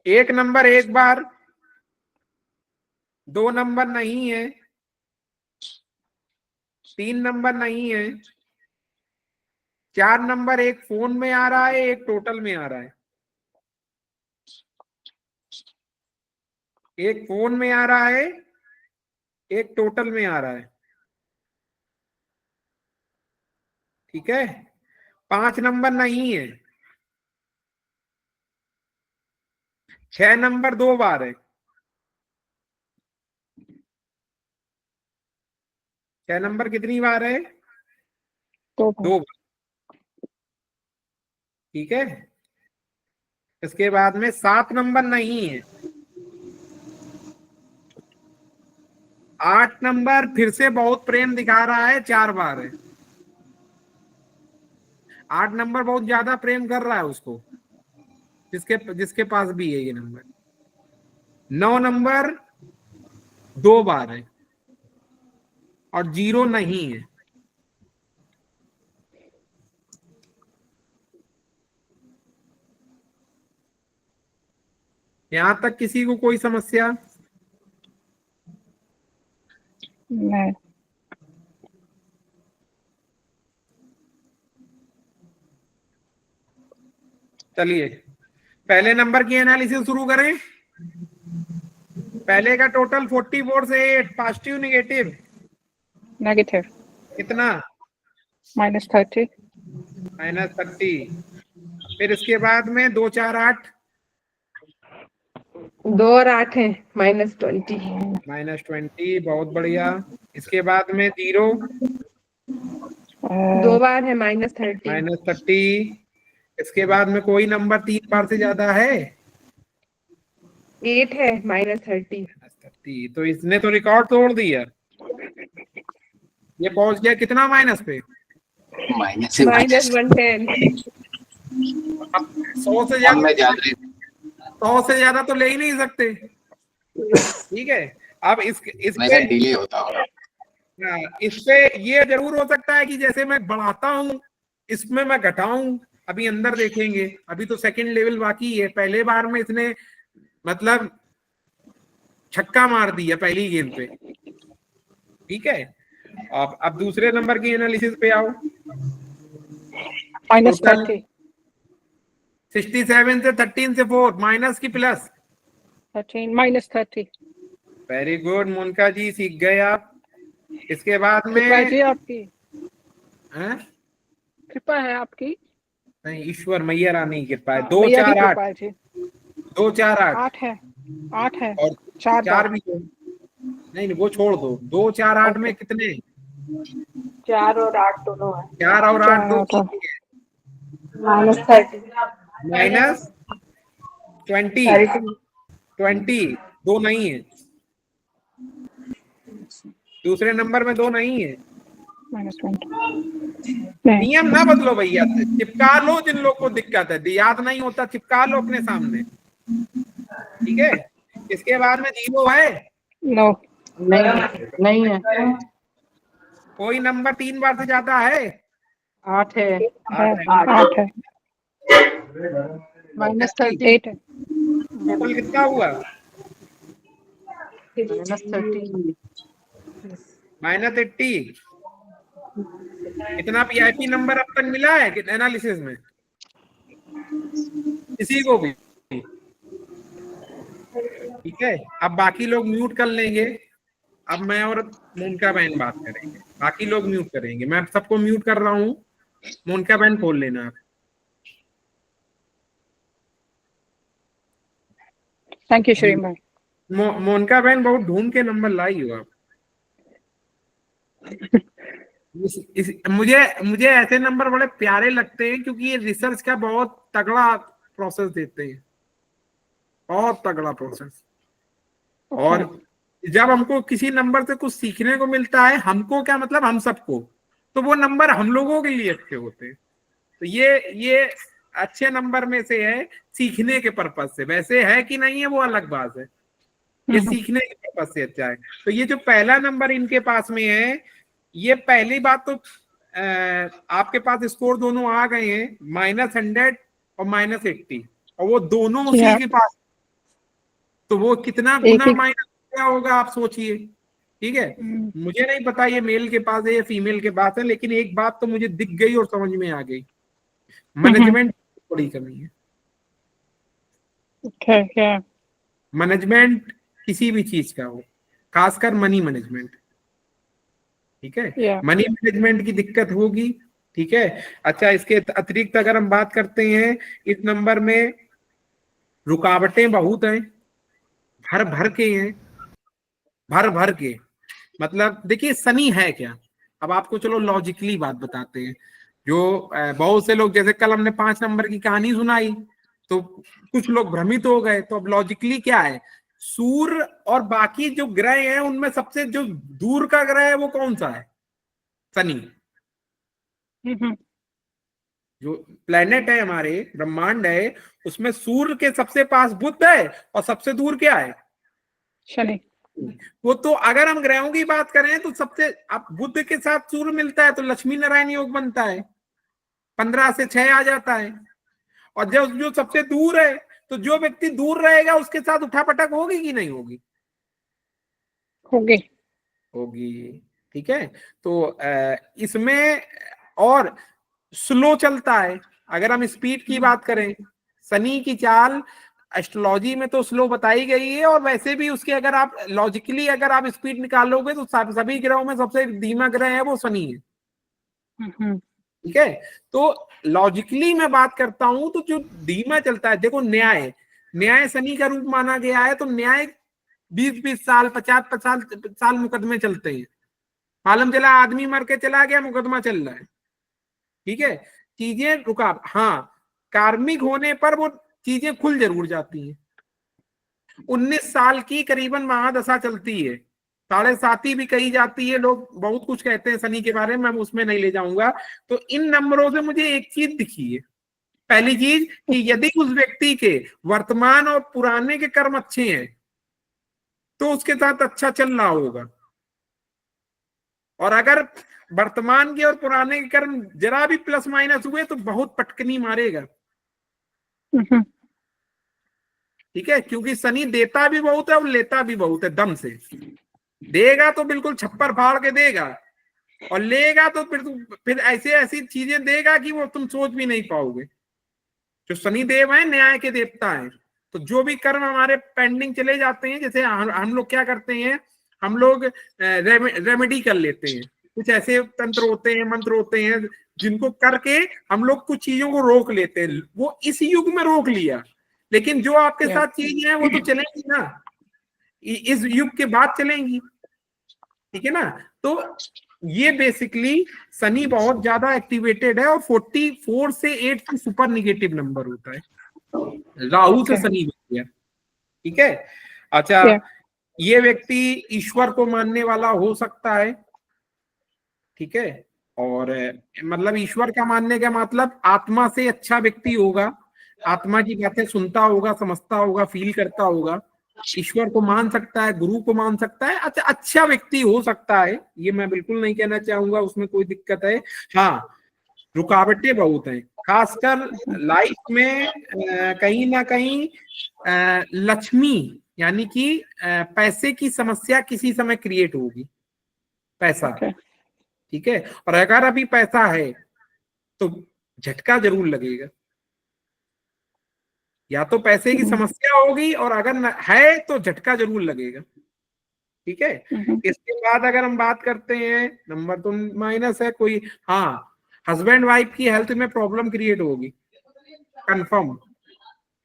1 नंबर एक बार, 2 नंबर नहीं है, 3 नंबर नहीं है, 4 नंबर एक फोन में आ रहा है, एक टोटल में आ रहा है। एक फोन में आ रहा है, एक टोटल में आ रहा है। ठीक है। 5 नंबर नहीं है, 6 नंबर 2 बार है, 6 नंबर कितनी बार है? 2 बार। ठीक है। इसके बाद में 7 नंबर नहीं है, 8 नंबर फिर से बहुत प्रेम दिखा रहा है, 4 बार है। 8 नंबर बहुत ज्यादा प्रेम कर रहा है उसको, जिसके पास भी है ये नंबर। 9 नंबर 2 बार है और 0 नहीं है। यहां तक किसी को कोई समस्या? नहीं। चलिए पहले नंबर की एनालिसिस शुरू करें। पहले का टोटल 44 से 8, पॉजिटिव नेगेटिव? नेगेटिव। कितना? -30। -30। फिर इसके बाद में 2 4 8, 2 और 8 है, -20। -20, बहुत बढ़िया। इसके बाद में 0, 2 बार है, -30। -30। इसके बाद में कोई नंबर 3 बार से ज्यादा है? 8 है, -30। तो इसने तो रिकॉर्ड तोड़ दिया। ये पहुंच गया कितना माइनस पे? -110। 100 से ज्यादा तो ले ही नहीं सकते। ठीक है। अब इसके डिले होता होगा। इस पे ये जरूर हो सकता है कि जैसे मैं बढ़ाता हूं इसमें मैं घटाऊं, अभी अंदर देखेंगे। अभी तो सेकंड लेवल बाकी है। पहले बार में इसने मतलब छक्का मार दिया पहली गेंद पे। ठीक है। अब दूसरे नंबर की एनालिसिस पे आओ। -30। 67 से 13 से 4, माइनस की प्लस? 13 -30। वेरी गुड मोनिका जी, सीख गए आप। इसके बाद में कृपा जी आपकी हैं? कृपा है आपकी। नहीं, ईश्वर मैया रानी की कृपा है। 2 मैया की 4 कृपा 8, है जी। 2 4 8 8 है, 8 है और 4 भी तो नहीं, वो छोड़ दो। 2 4 8 में कितने? 4 और 8 दोनों है। 4 और 8 दो -30। -20 दो नहीं है। दूसरे नंबर में 2 नहीं है। -20। नियम ना बदलो भैया, चिपका लो। जिन लोग को दिक्कत है, याद नहीं होता, चिपका लो अपने सामने। ठीक है। इसके बाद में 0 है? नो, नहीं है। कोई नंबर 3 बार से ज्यादा है? 8 है। 8 है। -38 है। टोटल कितना हुआ? -30। -80। इतना वीआईपी नंबर अब तक मिला है कि एनालिसिस में किसी को भी? ठीक है। अब बाकी लोग म्यूट कर लेंगे। अब मैं और मोनिका बहन बात करेंगे, बाकी लोग म्यूट करेंगे। मैं सबको म्यूट कर रहा हूँ। मोनिका बहन खोल लेना आप। थैंक यू श्रीम भाई। मोनिका बहन बहुत ढूंढ के नंबर लाई हो आप। मुझे ऐसे नंबर बड़े प्यारे लगते हैं क्योंकि ये रिसर्च का बहुत तगड़ा प्रोसेस देते हैं, बहुत तगड़ा प्रोसेस। और जब हमको किसी नंबर से कुछ सीखने को मिलता है, हमको क्या मतलब, हम सबको, तो वो नंबर हम लोगों के लिए अच्छे होते हैं। तो ये अच्छे नंबर में से है सीखने के पर्पज से। वैसे है कि नहीं है वो अलग बात है, ये सीखने के पर्पज से अच्छा है। तो ये जो पहला नंबर इनके पास में है, ये पहली बात तो आपके पास स्कोर दोनों आ गए हैं, -100 और -80, और वो दोनों उसी के पास। तो वो कितना गुना माइनस क्या होगा आप सोचिए। ठीक है, मुझे नहीं पता ये मेल के पास है या फीमेल के पास है, लेकिन एक बात तो मुझे दिख गई और समझ में आ गई, मैनेजमेंट बड़ी कमी है। मैनेजमेंट किसी भी चीज का हो, खासकर मनी मैनेजमेंट। ठीक है, मनी मैनेजमेंट की दिक्कत होगी। ठीक है, अच्छा इसके अतिरिक्त अगर हम बात करते हैं, इस नंबर में रुकावटें बहुत हैं, भर भर के हैं, भर भर के। मतलब देखिए शनि है क्या, अब आपको चलो लॉजिकली बात बताते हैं। जो बहुत से लोग, जैसे कल हमने 5 नंबर की कहानी सुनाई तो कुछ लोग भ्रमित हो गए। तो अब लॉजिकली क्या है, सूर्य और बाकी जो ग्रह हैं उनमें सबसे जो दूर का ग्रह है वो कौन सा है, शनि। जो प्लेनेट है हमारे ब्रह्मांड है, उसमें सूर्य के सबसे पास बुध है और सबसे दूर क्या है, शनि। वो तो अगर हम ग्रहों की बात करें तो सबसे, अब बुध के साथ सूर्य मिलता है तो लक्ष्मी नारायण योग बनता है, 15 से 6 आ जाता है। और जो सबसे दूर है, तो जो व्यक्ति दूर रहेगा उसके साथ उठापटक होगी कि नहीं होगी, होगी होगी। ठीक है, तो इसमें और स्लो चलता है। अगर हम स्पीड की बात करें, शनि की चाल एस्ट्रोलॉजी में तो स्लो बताई गई है, और वैसे भी उसके अगर आप लॉजिकली अगर आप स्पीड निकालोगे तो सभी ग्रहों में सबसे धीमा ग्रह है वो शनि है। ठीक है, तो लॉजिकली मैं बात करता हूं तो जो धीमा चलता है, देखो न्याय शनि का रूप माना गया है, तो न्याय 20-20 साल 50-50 साल मुकदमे चलते हैं। मालूम चला आदमी मर के चला गया, मुकदमा चल रहा है। ठीक है, चीजें रुका, हाँ कार्मिक होने पर वो चीजें खुल जरूर जाती हैं। 19 साल की करीबन महादशा चलती है, 7.5 भी कही जाती है, लोग बहुत कुछ कहते हैं शनि के बारे में, मैं उसमें नहीं ले जाऊंगा। तो इन नंबरों से मुझे एक चीज दिखी है, पहली चीज कि यदि उस व्यक्ति के वर्तमान और पुराने के कर्म अच्छे हैं तो उसके साथ अच्छा चल रहा होगा, और अगर वर्तमान के और पुराने के कर्म जरा भी प्लस माइनस हुए तो बहुत पटकनी मारेगा। ठीक है, क्योंकि शनि देता भी बहुत है और लेता भी बहुत है, दम से देगा तो बिल्कुल छप्पर फाड़ के देगा, और लेगा तो फिर ऐसी चीजें देगा कि वो तुम सोच भी नहीं पाओगे। जो शनि देव है न्याय के देवता है, तो जो भी कर्म हमारे पेंडिंग चले जाते हैं, जैसे हम लोग क्या करते हैं, हम लोग रेमेडी कर लेते हैं, कुछ ऐसे तंत्र होते हैं, मंत्र होते हैं जिनको करके हम लोग कुछ चीजों को रोक लेते हैं। वो इस युग में रोक लिया, लेकिन जो आपके साथ चीजें हैं वो तो चलेंगी ना, इस युग के बाद चलेंगी। ठीक है ना, तो ये बेसिकली शनि बहुत ज्यादा एक्टिवेटेड है, और 44 से 8 से सुपर निगेटिव नंबर होता है, राहु से शनि बन गया। ठीक है, अच्छा ये व्यक्ति ईश्वर को मानने वाला हो सकता है। ठीक है, और मतलब ईश्वर का मानने का मतलब आत्मा से अच्छा व्यक्ति होगा, आत्मा की बातें सुनता होगा, समझता होगा, फील करता होगा, ईश्वर को मान सकता है, गुरु को मान सकता है, अच्छा व्यक्ति हो सकता है। ये मैं बिल्कुल नहीं कहना चाहूंगा उसमें कोई दिक्कत है। हाँ, रुकावटें बहुत हैं, खासकर लाइफ में कहीं ना कहीं लक्ष्मी यानी कि पैसे की समस्या किसी समय क्रिएट होगी, पैसा। ठीक है, और अगर अभी पैसा है तो झटका जरूर लगेगा, या तो पैसे की समस्या होगी, और अगर है तो झटका जरूर लगेगा। ठीक है, इसके बाद अगर हम बात करते हैं, नंबर तो माइनस है कोई, हाँ हस्बैंड वाइफ की हेल्थ में प्रॉब्लम क्रिएट होगी, कंफर्म,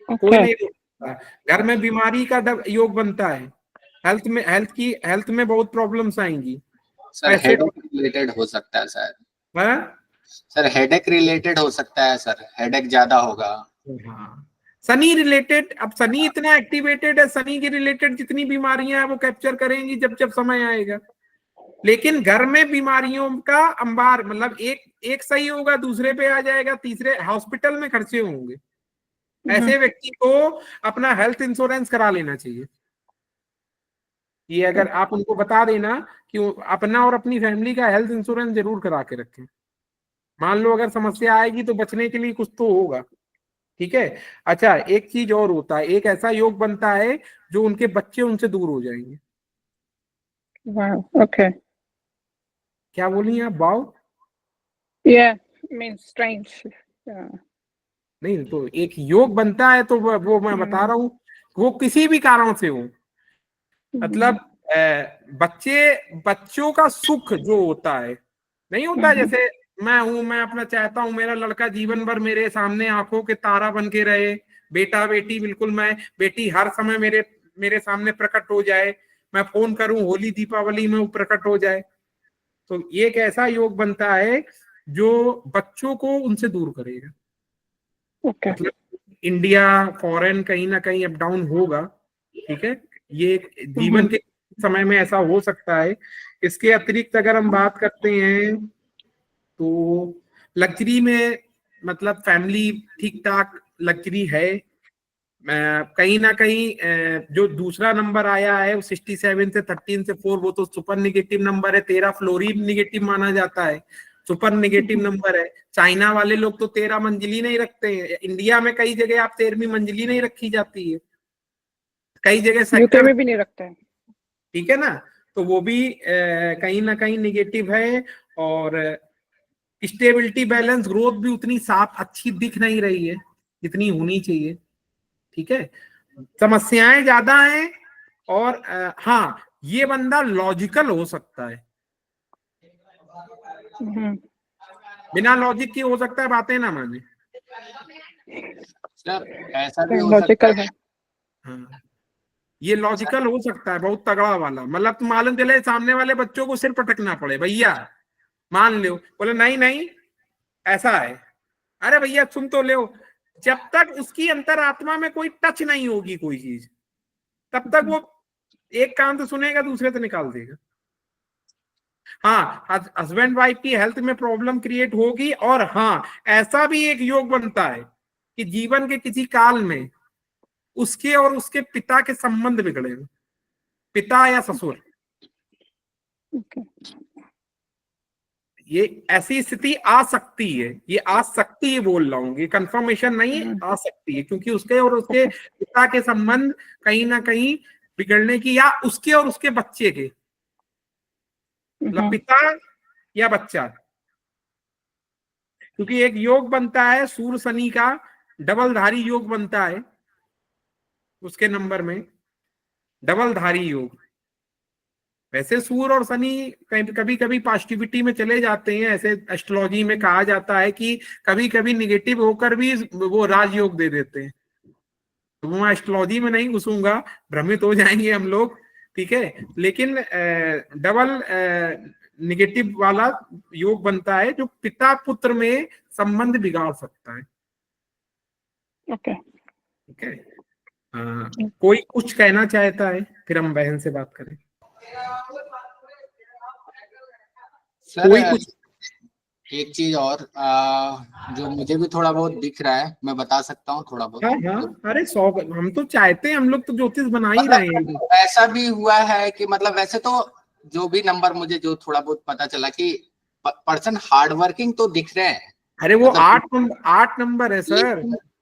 कोई Okay. नहीं रोक सकता। घर में बीमारी का योग बनता है, हेल्थ में बहुत प्रॉब्लम्स आएंगी। सर हेडेक रिलेटेड हो सकता है सर। हाँ? सर हेडेक रिलेटेड हो सकता है सर, हेडेक ज्यादा होगा। हाँ, शनि रिलेटेड, अब शनि इतना एक्टिवेटेड है, शनि के रिलेटेड जितनी बीमारियां हैं वो कैप्चर करेंगी जब जब समय आएगा। लेकिन घर में बीमारियों का अंबार, मतलब एक सही होगा, दूसरे पे आ जाएगा, तीसरे हॉस्पिटल में खर्चे होंगे। ऐसे व्यक्ति को अपना हेल्थ इंश्योरेंस करा लेना चाहिए। ये अगर आप उनको बता देना कि अपना और अपनी फैमिली का हेल्थ इंश्योरेंस जरूर करा के रखें। मान लो अगर समस्या आएगी तो बचने के लिए कुछ तो होगा, ठीक है। अच्छा, एक चीज और होता है, एक ऐसा योग बनता है जो उनके बच्चे उनसे दूर हो जाएंगे। Wow. Okay. क्या बोली आप? Wow? Yeah. Means strange. Yeah. नहीं, तो एक योग बनता है तो वो मैं बता रहा हूँ, वो किसी भी कारण से हो, मतलब बच्चों का सुख जो होता है, नहीं होता जैसे मैं अपना चाहता हूं मेरा लड़का जीवन भर मेरे सामने आंखों के तारा बन के रहे, बेटा बेटी बिल्कुल, बेटी हर समय मेरे सामने प्रकट हो जाए, मैं फोन करूं होली दीपावली में वो प्रकट हो जाए। तो ये एक ऐसा योग बनता है जो बच्चों को उनसे दूर करेगा। Okay. मतलब इंडिया फॉरेन कहीं ना कहीं अप डाउन होगा, ठीक है, ये जीवन के समय में ऐसा हो सकता है। इसके अतिरिक्त अगर हम बात करते हैं तो लग्जरी में, मतलब फैमिली ठीक ठाक लग्जरी है। कहीं ना कहीं जो दूसरा नंबर आया है वो 67 से 13 से 4, वो तो सुपर नेगेटिव नंबर है। 13 फ्लोरीन नेगेटिव माना जाता है, सुपर नेगेटिव नंबर है। चाइना वाले लोग तो 13 मंजिली नहीं रखते हैं। इंडिया में कई जगह आप 13वीं मंजिली नहीं रखी जाती है, कई जगह यूके में भी नहीं रखते हैं, ठीक है ना। तो वो भी कहीं ना कहीं निगेटिव है। और स्टेबिलिटी, बैलेंस, ग्रोथ भी उतनी साफ अच्छी दिख नहीं रही है जितनी होनी चाहिए, ठीक है। समस्याएं ज्यादा हैं। और हाँ, ये बंदा लॉजिकल हो सकता है, बिना लॉजिक के हो सकता है बातें ना माने। सर ऐसा भी हो सकता है। हाँ, ये लॉजिकल हो सकता है, बहुत तगड़ा वाला। मतलब तुम मालूम चले सामने वाले बच्चों को सिर पटकना पड़े, भैया मान लो, बोले नहीं नहीं ऐसा है, अरे भैया सुन तो लो। जब तक उसकी अंतरात्मा में कोई टच नहीं होगी कोई चीज, तब तक वो एक कान से सुनेगा, दूसरे से निकाल देगा। हाँ, हस्बैंड वाइफ की हेल्थ में प्रॉब्लम क्रिएट होगी। और हाँ, ऐसा भी एक योग बनता है कि जीवन के किसी काल में उसके और उसके पिता के संबंध बिगड़े, पिता या ससुर। ये ऐसी स्थिति आ सकती है, ये आ सकती है बोल रहा हूँ, ये कंफर्मेशन नहीं है, आ सकती है, क्योंकि उसके और उसके पिता के संबंध कहीं ना कहीं बिगड़ने की, या उसके और उसके बच्चे के, मतलब पिता या बच्चा। क्योंकि एक योग बनता है सूर्य शनि का, डबल धारी योग बनता है उसके नंबर में, डबल धारी योग। वैसे सूर्य और शनि कभी कभी पॉजिटिविटी में चले जाते हैं, ऐसे एस्ट्रोलॉजी में कहा जाता है कि कभी कभी निगेटिव होकर भी वो राजयोग दे देते हैं। तो मैं एस्ट्रोलॉजी में नहीं घुसूंगा, भ्रमित हो जाएंगे हम लोग, ठीक है। लेकिन डबल निगेटिव वाला योग बनता है जो पिता पुत्र में संबंध बिगाड़ सकता है। ओके, ठीक है। कोई कुछ कहना चाहता है, फिर हम बहन से बात करें। सर एक चीज और जो मुझे भी थोड़ा बहुत दिख रहा है, मैं बता सकता हूँ थोड़ा बहुत। हाँ, अरे 100, हम तो चाहते हैं, हम लोग तो ज्योतिष बना ही रहे हैं। ऐसा भी हुआ है कि मतलब वैसे तो जो भी नंबर मुझे जो थोड़ा बहुत पता चला कि पर्सन हार्ड वर्किंग तो दिख रहे हैं। अरे वो मतलब 8 नंबर है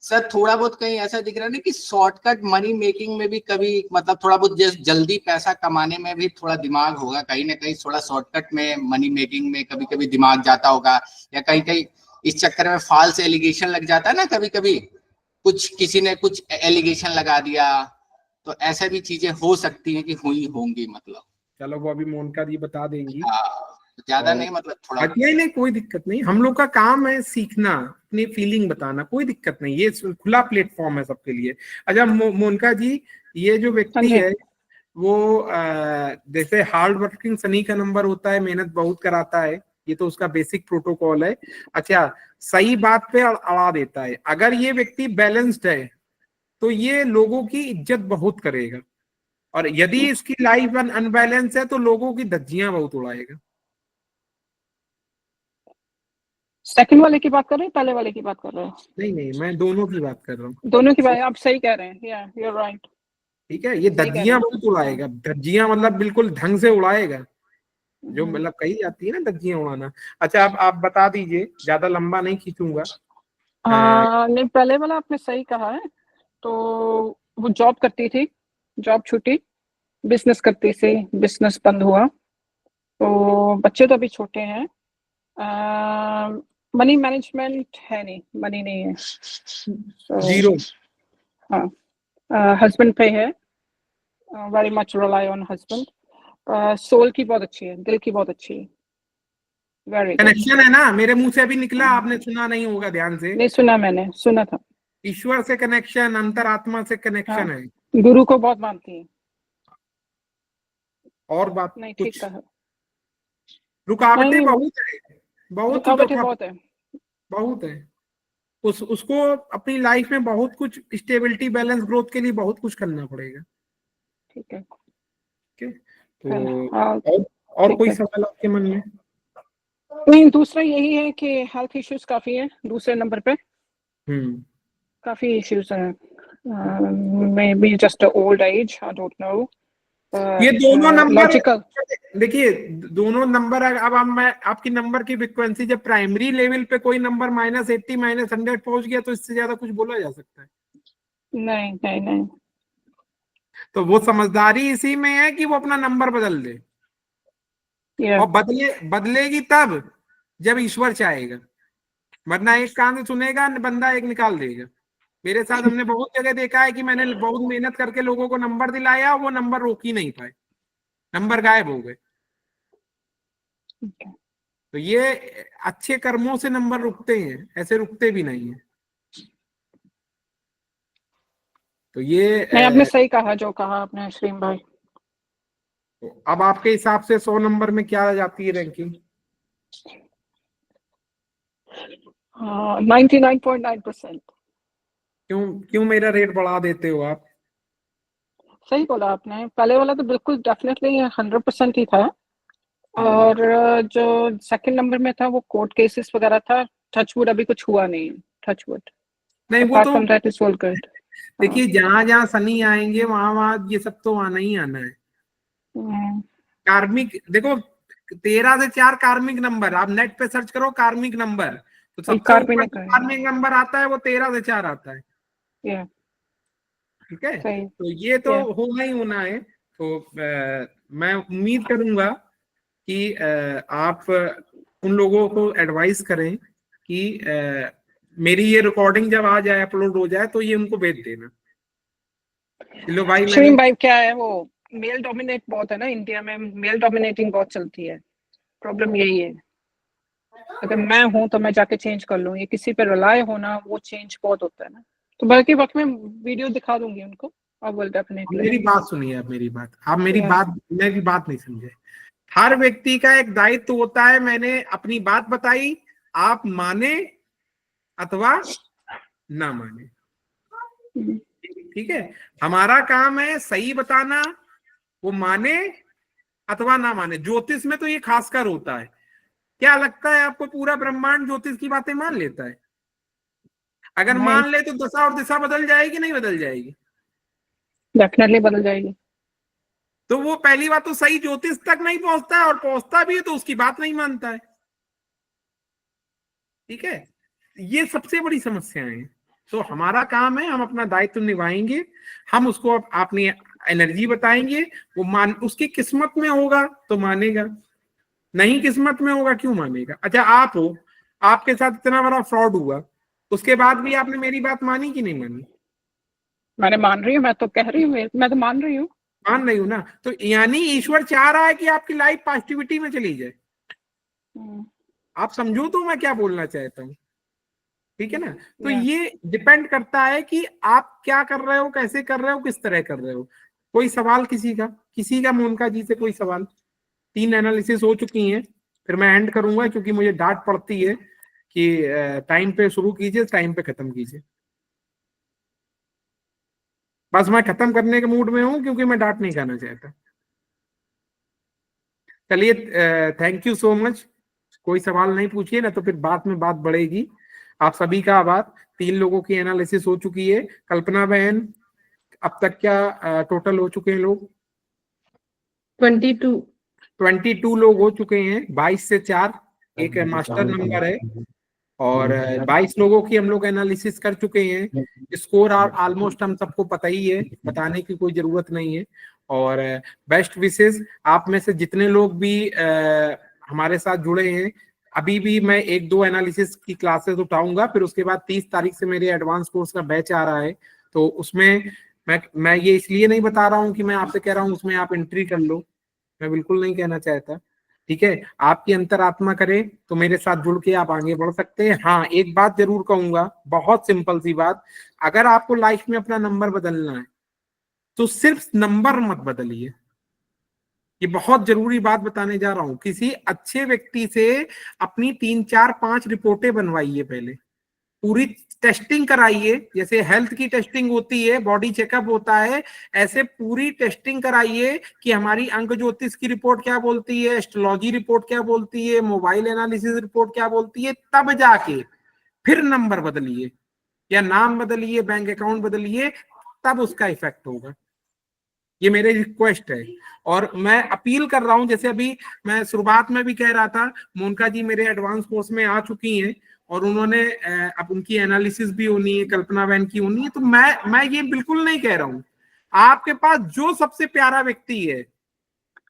सर थोड़ा बहुत कहीं ऐसा दिख रहा है ना कि शॉर्टकट मनी मेकिंग में भी कभी मतलब थोड़ा बहुत जल्दी पैसा कमाने में भी थोड़ा दिमाग होगा, कहीं ना कहीं थोड़ा शॉर्टकट में मनी मेकिंग में कभी कभी दिमाग जाता होगा, या कहीं कहीं इस चक्कर में फॉल्स एलिगेशन लग जाता है ना, कभी कभी कुछ किसी ने कुछ एलिगेशन लगा दिया, तो ऐसा भी चीजें हो सकती हैं कि हुई होंगी मतलब। चलो वो अभी मोनिका जी बता देंगी। ज्यादा नहीं, मतलब थोड़ा। नहीं, कोई दिक्कत नहीं, हम लोग का काम है सीखना, अपनी फीलिंग बताना, कोई दिक्कत नहीं, ये खुला प्लेटफॉर्म है सबके लिए। अच्छा मोनिका जी, ये जो व्यक्ति है वो जैसे हार्ड वर्किंग सनी का नंबर होता है, मेहनत बहुत कराता है, ये तो उसका बेसिक प्रोटोकॉल है। अच्छा, सही बात पे अड़ा देता है। अगर ये व्यक्ति बैलेंस्ड है तो ये लोगों की इज्जत बहुत करेगा, और यदि इसकी लाइफ अनबैलेंस है तो लोगों की धज्जियां बहुत उड़ाएगा। सेकंड वाले की बात कर रहे हैं, पहले वाले की बात कर रहे हैं? नहीं, मैं दोनों की बात कर रहा हूँ। दोनों की बात, आप सही कह रहे हैं, या यू आर राइट। ठीक है, ये धज्जियां बहुत उड़ाएगा, धज्जियां मतलब बिल्कुल ढंग से उड़ाएगा, जो मतलब कही जाती है ना धज्जियां उड़ाना। अच्छा, आप बता दीजिए, ज्यादा लंबा नहीं खींचूंगा। नहीं, पहले वाला आपने सही कहा है। तो वो जॉब करती थी, जॉब छूटी, बिजनेस करती थी, बिजनेस बंद हुआ, तो बच्चे तो अभी छोटे हैं, मनी मैनेजमेंट है नहीं, मनी नहीं है, जीरो। हाँ, हस्बैंड पे है, very much rely on husband. सोल की बहुत अच्छी है, दिल की बहुत अच्छी है, वेरी कनेक्शन है ना, मेरे मुंह से अभी निकला, आपने सुना नहीं होगा ध्यान से। नहीं सुना, मैंने सुना था। ईश्वर से कनेक्शन, अंतरात्मा से कनेक्शन है, गुरु को बहुत मानती है। और बात नहीं, कुछ ठीक कहा। रुकावटें बहुत है, रुकावटें बहुत है, बहुत है। उसको अपनी लाइफ में बहुत कुछ स्टेबिलिटी, बैलेंस, ग्रोथ के लिए बहुत कुछ करना पड़ेगा। ठीक है, तो और कोई सवाल आपके मन में? नहीं, दूसरा यही है कि हेल्थ इश्यूज काफी है दूसरे नंबर पे, काफी इश्यूज हैं, may be just old age, I don't know. ये दोनों नंबर, लॉजिकल, देखिए दोनों नंबर, अब मैं आपकी नंबर की फ्रीक्वेंसी जब प्राइमरी लेवल पे कोई नंबर -80 -100 पहुंच गया तो इससे ज्यादा कुछ बोला जा सकता है? नहीं नहीं नहीं। तो वो समझदारी इसी में है कि वो अपना नंबर बदल दे, और बदलेगी तब जब ईश्वर चाहेगा, वरना एक कान से सुनेगा बंदा, एक निकाल देगा। मेरे साथ हमने बहुत जगह देखा है कि मैंने बहुत मेहनत करके लोगों को नंबर दिलाया, वो नंबर रोक ही नहीं पाए, नंबर गायब हो गए। तो ये अच्छे कर्मों से नंबर रुकते हैं, ऐसे रुकते भी नहीं है। तो ये नहीं, आपने सही कहा जो कहा आपने श्रीम भाई। तो अब आपके हिसाब से 100 नंबर में क्या आ जाती है रैंकिंग? 99.9%। क्यों मेरा रेट बढ़ा देते हो आप? सही बोला आपने, पहले वाला तो बिल्कुल डेफिनेटली 100% ही था, और जो सेकंड नंबर में था वो कोर्ट केसेस वगैरह था, टचवुड अभी कुछ हुआ नहीं, टचवुड नहीं, वो तो दैट इज ऑल गुड। देखिए, जहां जहां शनि आएंगे वहां ये सब तो आना ही आना है। कार्मिक, देखो 13 से 4 कार्मिक नंबर, आप नेट पे सर्च करो कार्मिक नंबर, तो सबसे ऊपर कार्मिक नंबर आता है वो 13 से 4 आता है। ठीक है, तो ये तो होना ही होना है। तो मैं उम्मीद करूंगा कि आप उन लोगों को एडवाइस करें कि मेरी ये रिकॉर्डिंग जब आ जाए, अपलोड हो जाए, तो ये उनको भेज देना। लो भाई, श्रीम भाई क्या है, वो मेल डोमिनेट बहुत है ना इंडिया में, मेल डोमिनेटिंग बहुत चलती है, प्रॉब्लम यही है। अगर मैं हूं तो मैं जाके चेंज कर लूं, ये किसी पे रिलाय होना, वो चेंज बहुत होता है ना। तो बाकी वक्त में वीडियो दिखा दूंगी उनको, अब विल डेफिनेटली। मेरी बात सुनिए, आप मेरी बात नहीं समझे। हर व्यक्ति का एक दायित्व होता है, मैंने अपनी बात बताई, आप माने अथवा ना माने, ठीक है। हमारा काम है सही बताना, वो माने अथवा ना माने। ज्योतिष में तो ये खासकर होता है। क्या लगता है आपको पूरा ब्रह्मांड ज्योतिष की बातें मान लेता है? अगर मान ले तो दशा और दिशा बदल जाएगी, नहीं बदल जाएगी? डेफिनेटली बदल जाएगी। तो वो पहली बात तो सही ज्योतिष तक नहीं पहुंचता है, और पहुंचता भी है तो उसकी बात नहीं मानता है। ठीक है, ये सबसे बड़ी समस्या है। तो हमारा काम है, हम अपना दायित्व निभाएंगे, हम उसको अपनी एनर्जी बताएंगे, वो उसकी किस्मत में होगा तो मानेगा, नहीं किस्मत में होगा क्यों मानेगा? अच्छा, आप हो, आपके साथ इतना बड़ा फ्रॉड हुआ, उसके बाद भी आपने मेरी बात मानी कि नहीं मानी? मैंने मान रही हूँ, मैं तो कह रही हूँ, मैं तो मान रही हूँ। मान रही हूँ ना, तो यानी ईश्वर चाह रहा है कि आपकी लाइफ पॉजिटिविटी में चली जाए। आप समझो तो मैं क्या बोलना चाहता हूँ, ठीक है ना। तो Yeah. ये डिपेंड करता है कि आप क्या कर रहे हो, कैसे कर रहे हो, किस तरह कर रहे हो। कोई सवाल किसी का मोनिका जी से कोई सवाल? 3 एनालिसिस हो चुकी हैं, फिर मैं एंड करूंगा क्योंकि मुझे डांट पड़ती है कि टाइम पे शुरू कीजिए, टाइम पे खत्म कीजिए। बस मैं खत्म करने के मूड में हूं क्योंकि मैं डांट नहीं खाना चाहता। चलिए, थैंक यू सो मच। कोई सवाल नहीं पूछिए ना तो फिर बाद में बात बढ़ेगी। आप सभी का आभार। 3 लोगों की एनालिसिस हो चुकी है। कल्पना बहन, अब तक क्या टोटल हो चुके हैं लोग? 22 लोग हो चुके हैं। 22 से 4 एक मास्टर नंबर है और 22 लोगों की हम लोग एनालिसिस कर चुके हैं। स्कोर ऑलमोस्ट हम सबको पता ही है, बताने की कोई जरूरत नहीं है। और बेस्ट विशेस आप में से जितने लोग भी हमारे साथ जुड़े हैं, अभी भी मैं 1-2 एनालिसिस की क्लासेस उठाऊंगा, फिर उसके बाद 30 तारीख से मेरे एडवांस कोर्स का बैच आ रहा है। तो उसमें मैं ये इसलिए नहीं बता रहा हूँ कि मैं आपसे कह रहा हूँ उसमें आप एंट्री कर लो, मैं बिल्कुल नहीं कहना चाहता, ठीक है। आपकी अंतरात्मा करे तो मेरे साथ जुड़ के आप आगे बढ़ सकते हैं। हाँ, एक बात जरूर कहूंगा, बहुत सिंपल सी बात, अगर आपको लाइफ में अपना नंबर बदलना है तो सिर्फ नंबर मत बदलिए। ये बहुत जरूरी बात बताने जा रहा हूं। किसी अच्छे व्यक्ति से अपनी 3-4-5 रिपोर्टें बनवाइए, पहले पूरी टेस्टिंग कराइए। जैसे हेल्थ की टेस्टिंग होती है, बॉडी चेकअप होता है, ऐसे पूरी टेस्टिंग कराइए कि हमारी अंक ज्योतिष की रिपोर्ट क्या बोलती है, एस्ट्रोलॉजी रिपोर्ट क्या बोलती है, मोबाइल एनालिसिस रिपोर्ट क्या बोलती है, तब जाके फिर नंबर बदलिए या नाम बदलिए, बैंक अकाउंट बदलिए, तब उसका इफेक्ट होगा। ये मेरी रिक्वेस्ट है और मैं अपील कर रहा हूं। जैसे अभी मैं शुरुआत में भी कह रहा था, मोनिका जी मेरे एडवांस कोर्स में आ चुकी हैं और उन्होंने अब उनकी एनालिसिस भी होनी है, कल्पना बहन की होनी है। तो मैं ये बिल्कुल नहीं कह रहा हूं, आपके पास जो सबसे प्यारा व्यक्ति है,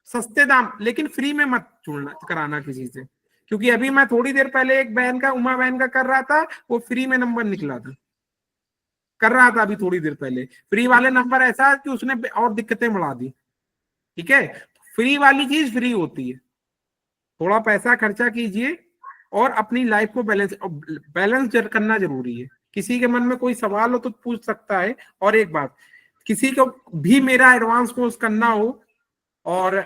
सस्ते दाम, लेकिन फ्री में मत जुड़ना कराना किसी से, क्योंकि अभी मैं थोड़ी देर पहले एक बहन का, उमा बहन का कर रहा था, वो फ्री में नंबर निकला था, कर रहा था अभी थोड़ी देर पहले। फ्री वाले नंबर ऐसा कि उसने और दिक्कतें बढ़ा दी, ठीक है। फ्री वाली चीज फ्री होती है, थोड़ा पैसा खर्चा कीजिए और अपनी लाइफ को बैलेंस करना जरूरी है। किसी के मन में कोई सवाल हो तो पूछ सकता है। और एक बात, किसी को भी मेरा एडवांस कोर्स करना हो और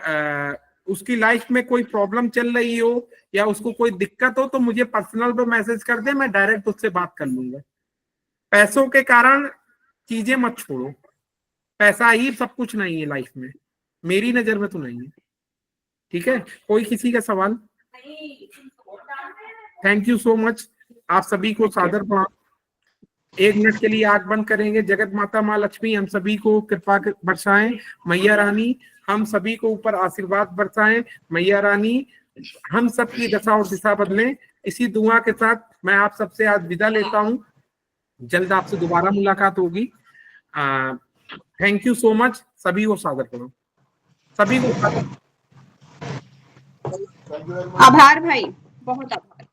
उसकी लाइफ में कोई प्रॉब्लम चल रही हो या उसको कोई दिक्कत हो तो मुझे पर्सनल पे मैसेज कर दे, मैं डायरेक्ट उससे बात कर लूंगा। पैसों के कारण चीजें मत छोड़ो, पैसा ही सब कुछ नहीं है लाइफ में, मेरी नजर में तो नहीं है, ठीक है। कोई किसी का सवाल? Thank you so much. आप सभी को सादर प्रणाम। 1 मिनट के लिए आंख बंद करेंगे। जगत माता माँ लक्ष्मी हम सभी को कृपा बरसाएं। मैया रानी हम सभी को ऊपर आशीर्वाद बरसाएं। मैया रानी हम सबकी दशा और दिशा बदलें। इसी दुआ के साथ मैं आप सबसे आज विदा लेता हूं। जल्द आपसे दोबारा मुलाकात होगी। Thank you so much. सभी को सादर करो, सभी को आभार भाई, बहुत आभार।